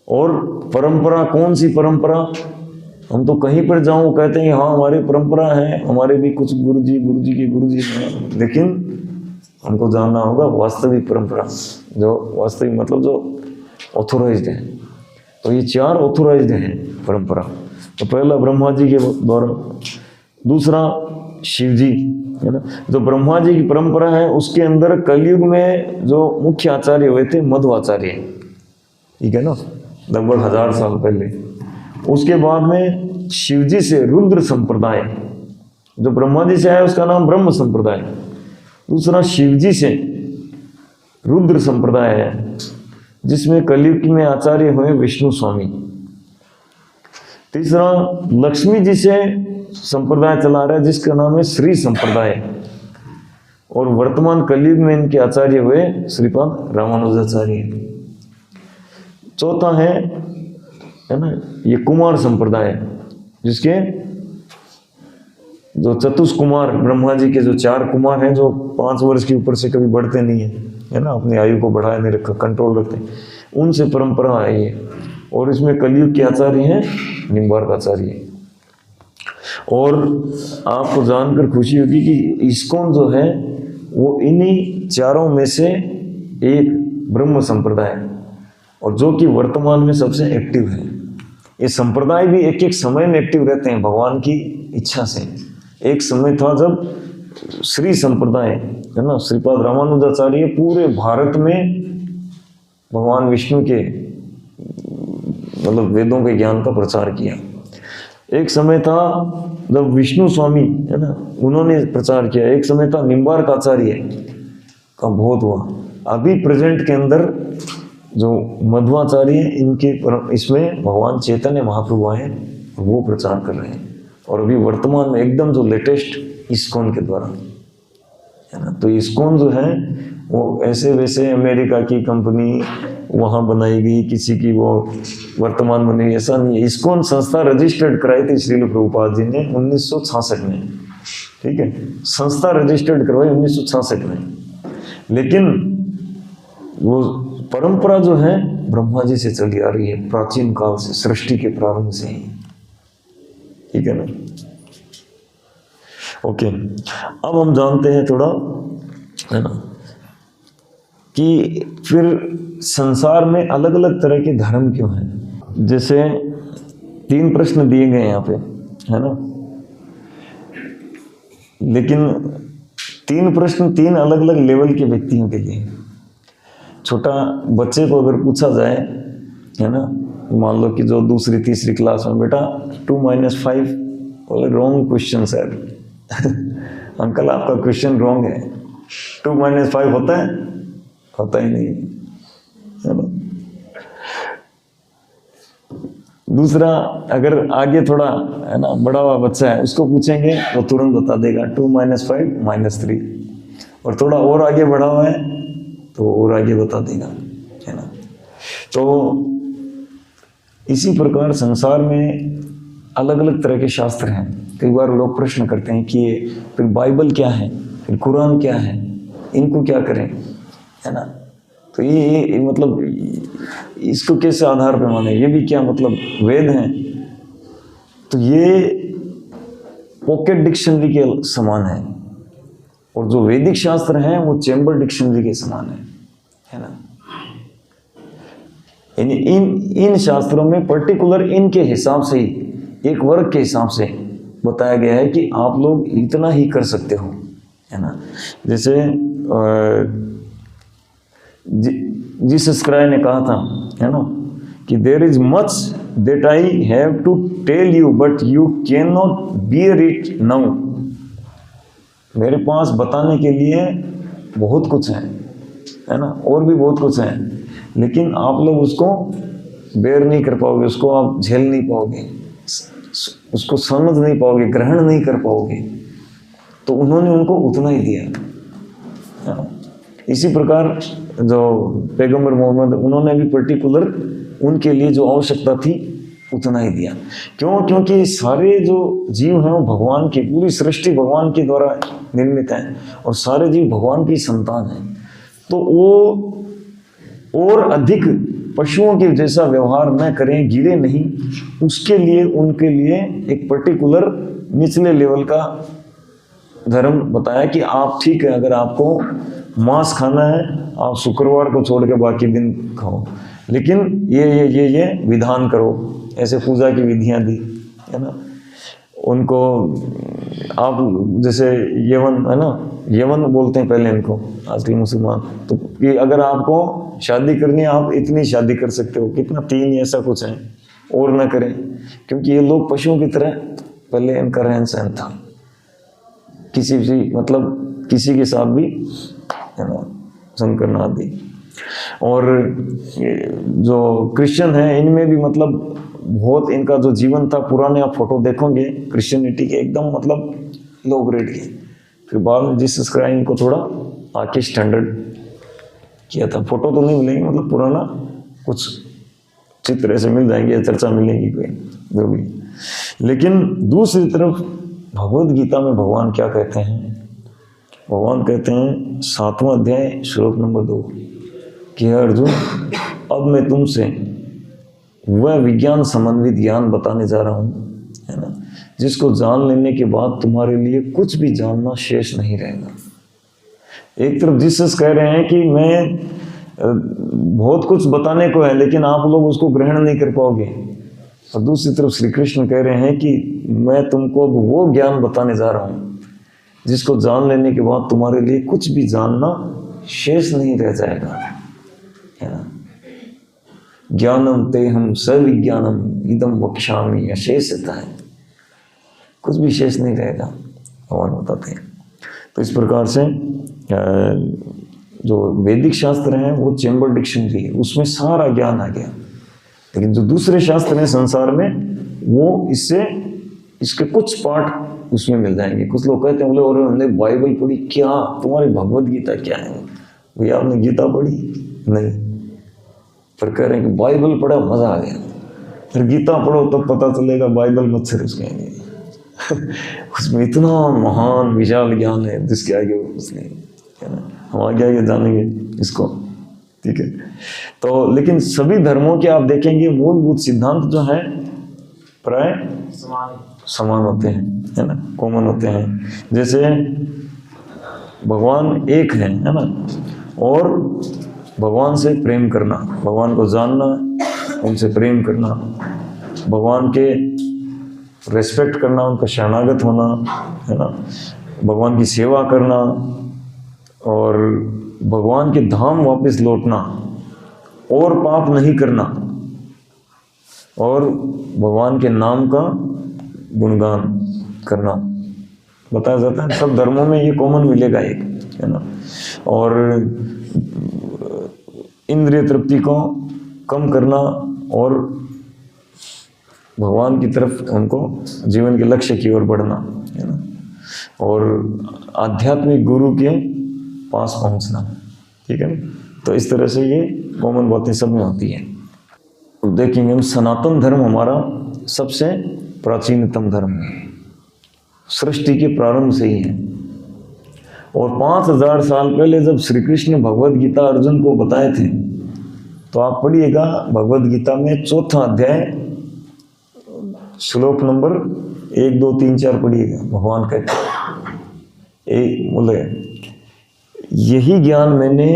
और परंपरा कौन सी परंपरा? हम तो कहीं पर जाऊं कहते हैं हाँ हमारी परंपरा है, हमारे भी कुछ गुरुजी के गुरुजी हैं, लेकिन हमको जानना होगा वास्तविक परंपरा, जो वास्तविक मतलब जो ऑथोराइज्ड है। तो ये 4 ऑथोराइज्ड हैं परंपरा। तो पहला ब्रह्मा जी के द्वारा, दूसरा शिव जी, है ना। जो ब्रह्मा जी की परंपरा है उसके अंदर कलयुग में जो मुख्य आचार्य हुए थे मध्वाचार्य, ठीक है ना, लगभग 1000 साल पहले। उसके बाद में शिव जी से रुद्र संप्रदाय, जो ब्रह्मा जी से आया उसका नाम ब्रह्म संप्रदाय। दूसरा शिव जी से रुद्र संप्रदाय है जिसमें कलयुग में आचार्य हुए विष्णु स्वामी। तीसरा लक्ष्मी जी से संप्रदाय चला रहा है जिसका नाम है श्री संप्रदाय, और वर्तमान कलयुग में इनके आचार्य हुए श्रीपाद रामानुजाचार्य। चौथा है ना ये कुमार संप्रदाय, जिसके जो चतुष्कुमार, ब्रह्मा जी के जो 4 कुमार हैं जो 5 वर्ष के ऊपर से कभी बढ़ते नहीं है ना, अपनी आयु को बढ़ाए नहीं रखा, कंट्रोल रखते हैं, उनसे परंपरा आई है। और इसमें कलयुग के आचार्य हैं निम्बार्क आचार्य। और आपको जानकर खुशी होगी कि इस्कॉन जो है वो इन्हीं 4 में से एक ब्रह्म संप्रदाय, और जो कि वर्तमान में सबसे एक्टिव है। ये संप्रदाय भी एक समय में एक्टिव रहते हैं भगवान की इच्छा से। एक समय था जब श्री संप्रदाय है ना, श्रीपाद रामानुजाचार्य पूरे भारत में भगवान विष्णु के मतलब वेदों के ज्ञान का प्रचार किया। एक समय था जब विष्णु स्वामी है ना, उन्होंने प्रचार किया। एक समय था निम्बार्क आचार्य का बहुत हुआ। अभी प्रेजेंट के अंदर जो मध्वाचार्य इनके इसमें भगवान चैतन्य महाप्रभु आए, वो प्रचार कर रहे हैं। और अभी वर्तमान में एकदम जो लेटेस्ट इस्कॉन के द्वारा है ना, तो इस्कॉन जो है वो ऐसे वैसे अमेरिका की कंपनी वहाँ बनाई गई, किसी की वो वर्तमान बनी, ऐसा नहीं है। इस्कॉन संस्था रजिस्टर्ड कराई थी श्रील प्रभुपाद जी ने 1966 में, ठीक है, संस्था रजिस्टर्ड करवाई 1966 में। लेकिन वो परंपरा जो है ब्रह्मा जी से चली आ रही है, प्राचीन काल से, सृष्टि के प्रारंभ से ही, ठीक है ना। ओके, अब हम जानते हैं थोड़ा, है ना, कि फिर संसार में अलग अलग तरह के धर्म क्यों हैं। जैसे 3 प्रश्न दिए गए यहाँ पे, है ना, लेकिन 3 प्रश्न 3 अलग अलग लेवल के व्यक्तियों के लिए। छोटा बच्चे को अगर पूछा जाए, है ना, मान लो कि जो दूसरी तीसरी क्लास में, बेटा 2 - 5, बोले रॉन्ग क्वेश्चन सर। अंकल आपका क्वेश्चन रॉन्ग है, 2 - 5 होता है? होता ही नहीं, है ना। दूसरा, अगर आगे थोड़ा, है ना, बड़ा हुआ बच्चा है, उसको पूछेंगे वो तुरंत बता देगा 2 - 5 - 3। और थोड़ा और आगे बढ़ा हुआ है तो और आगे बता देगा, है ना। तो इसी प्रकार संसार में अलग अलग तरह के शास्त्र हैं। कई बार लोग प्रश्न करते हैं कि ये फिर बाइबल क्या है, फिर कुरान क्या है, इनको क्या करें, है ना। तो ये मतलब इसको कैसे आधार पे माने, ये भी क्या मतलब वेद हैं। तो ये पॉकेट डिक्शनरी के समान है, और जो वैदिक शास्त्र हैं वो चैम्बर डिक्शनरी के समान है ना। इन शास्त्रों में पर्टिकुलर इनके हिसाब से ही, एक वर्ग के हिसाब से बताया गया है कि आप लोग इतना ही कर सकते हो, है ना। जैसे जीसस क्राइस्ट ने कहा था, है ना, कि there is much that I have to tell you but you can not bear it now. मेरे पास बताने के लिए बहुत कुछ है ना, और भी बहुत कुछ है, लेकिन आप लोग उसको बेयर नहीं कर पाओगे, उसको आप झेल नहीं पाओगे, उसको समझ नहीं पाओगे, ग्रहण नहीं कर पाओगे। तो उन्होंने उनको उतना ही दिया, है ना। इसी प्रकार जो पैगंबर मोहम्मद, उन्होंने भी पर्टिकुलर उनके लिए जो आवश्यकता थी उतना ही दिया। क्यों? क्योंकि सारे जो जीव हैं वो भगवान की, पूरी सृष्टि भगवान के द्वारा निर्मित है, और सारे जीव भगवान की संतान हैं। तो वो और अधिक पशुओं के जैसा व्यवहार न करें, गिरे नहीं, उसके लिए उनके लिए एक पर्टिकुलर निचले लेवल का धर्म बताया कि आप ठीक है, अगर आपको मांस खाना है आप शुक्रवार को छोड़ के बाकी दिन खाओ, लेकिन ये विधान करो। ऐसे पूजा की विधियां दी, है ना। उनको आप जैसे यवन, है ना, यवन बोलते हैं पहले इनको, आजकल मुसलमान, तो कि अगर आपको शादी करनी है आप इतनी शादी कर सकते हो, कितना 3 ऐसा कुछ है, और ना करें, क्योंकि ये लोग पशुओं की तरह पहले इनका रहन सहन था। किसी भी मतलब किसी के साथ भी, है ना, संग करना आदि। और जो क्रिश्चियन है इनमें भी मतलब बहुत इनका जो जीवन था, पुराने आप फोटो देखोगे क्रिश्चियनिटी के, एकदम मतलब लो ग्रेड के। फिर बाद में जीसस क्राइस्ट इनको थोड़ा आके स्टैंडर्ड किया था। फोटो तो नहीं मिलेंगे, मतलब पुराना कुछ चित्र ऐसे मिल जाएंगे, चर्चा मिलेगी कोई जो भी। लेकिन दूसरी तरफ भगवद गीता में भगवान क्या कहते हैं? भगवान कहते हैं 7वां अध्याय श्लोक नंबर 2 कि अर्जुन, अब मैं तुमसे वह विज्ञान समन्वित ज्ञान बताने जा रहा हूँ, है ना, जिसको जान लेने के बाद तुम्हारे लिए कुछ भी जानना शेष नहीं रहेगा। एक तरफ जीसस कह रहे हैं कि मैं बहुत कुछ बताने को है, लेकिन आप लोग उसको ग्रहण नहीं कर पाओगे, और दूसरी तरफ श्री कृष्ण कह रहे हैं कि मैं तुमको अब वो ज्ञान बताने जा रहा हूँ जिसको जान लेने के बाद तुम्हारे लिए कुछ भी जानना शेष नहीं रह जाएगा, है ना। ज्ञानम तेहम सविज्ञानम इदम वक्ष्यामि अशेषता है, कुछ भी शेष नहीं रहेगा, भगवान बताते हैं। तो इस प्रकार से जो वैदिक शास्त्र हैं वो चैम्बर डिक्शनरी है, उसमें सारा ज्ञान आ गया। लेकिन जो दूसरे शास्त्र हैं संसार में, वो इसके कुछ पार्ट उसमें मिल जाएंगे। कुछ लोग कहते हैं बोले और हमने बाइबल पढ़ी, क्या तुम्हारी भगवत गीता क्या है? भैया आपने गीता पढ़ी नहीं, पर कह रहे हैं कि बाइबल पढ़ा मजा आ गया। फिर गीता पढ़ो तो पता चलेगा बाइबल मच्छर उसके उसमें इतना महान विशाल ज्ञान है जिसके आगे उसने, है ना। हम आगे जानेंगे इसको, ठीक है। तो लेकिन सभी धर्मों के आप देखेंगे मूलभूत सिद्धांत जो है प्राय समान होते हैं, है ना, कॉमन होते हैं। जैसे भगवान एक है ना, और भगवान से प्रेम करना, भगवान को जानना, उनसे प्रेम करना, भगवान के रेस्पेक्ट करना, उनका शरणागत होना, है ना, भगवान की सेवा करना और भगवान के धाम वापस लौटना और पाप नहीं करना और भगवान के नाम का गुणगान करना बताया जाता है। सब धर्मों में ये कॉमन मिलेगा एक, है ना। और इंद्रिय तृप्ति को कम करना और भगवान की तरफ उनको जीवन के लक्ष्य की ओर बढ़ना, है ना, और आध्यात्मिक गुरु के पास पहुंचना, ठीक है ना। तो इस तरह से ये कॉमन बातें सब में होती हैं। देखेंगे हम, सनातन धर्म हमारा सबसे प्राचीनतम धर्म है, सृष्टि के प्रारंभ से ही है। और 5000 साल पहले जब श्री कृष्ण भगवद गीता अर्जुन को बताए थे, तो आप पढ़िएगा भगवद गीता में 4था अध्याय श्लोक नंबर 1, 2, 3, 4 पढ़िएगा। भगवान कहते बोले, यही ज्ञान मैंने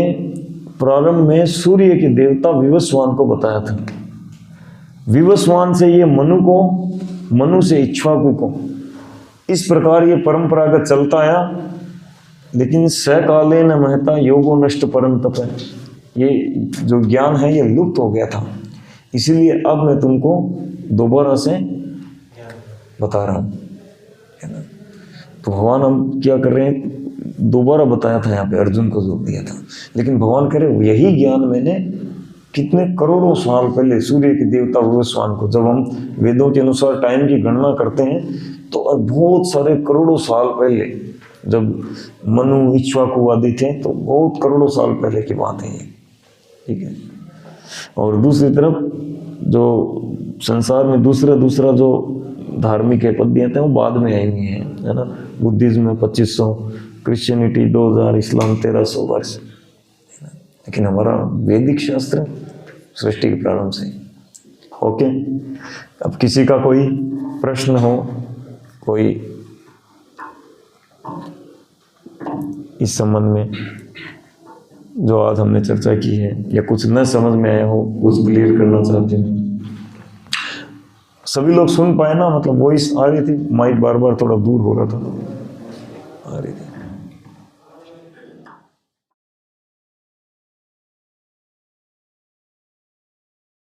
प्रारंभ में सूर्य के देवता विवस्वान को बताया था। विवस्वान से ये मनु से इक्ष्वाकु को, इस प्रकार ये परंपरागत चलता आया। लेकिन सकाले न महता योगो नष्ट परम तप है, ये जो ज्ञान है ये लुप्त हो गया था, इसीलिए अब मैं तुमको दोबारा से बता रहा हूँ, है ना। तो भगवान हम क्या कर रहे हैं, दोबारा बताया था यहाँ पे, अर्जुन को जोर दिया था। लेकिन भगवान कह रहे यही ज्ञान मैंने कितने करोड़ों साल पहले सूर्य के देवता विवस्वान को, जब हम वेदों के अनुसार टाइम की गणना करते हैं तो बहुत सारे करोड़ों साल पहले, जब मनु इक्ष्वाकु आदि थे, तो बहुत करोड़ों साल पहले की बात है ये, ठीक है। और दूसरी तरफ जो संसार में दूसरा जो धार्मिक है पद्धतियाँ थे वो बाद में आई हुई हैं, है ना। बुद्धिज्म में 2500, क्रिश्चियनिटी 2000, इस्लाम 1300 वर्ष, है ना। लेकिन हमारा वैदिक शास्त्र सृष्टि के प्रारंभ से। ओके, अब किसी का कोई प्रश्न हो, कोई इस संबंध में जो आज हमने चर्चा की है, या कुछ न समझ में आया हो, कुछ क्लियर करना चाहते हैं, सभी लोग सुन पाए ना, मतलब वॉइस आ रही थी, माइक बार बार थोड़ा दूर हो रहा था, आ रही थी।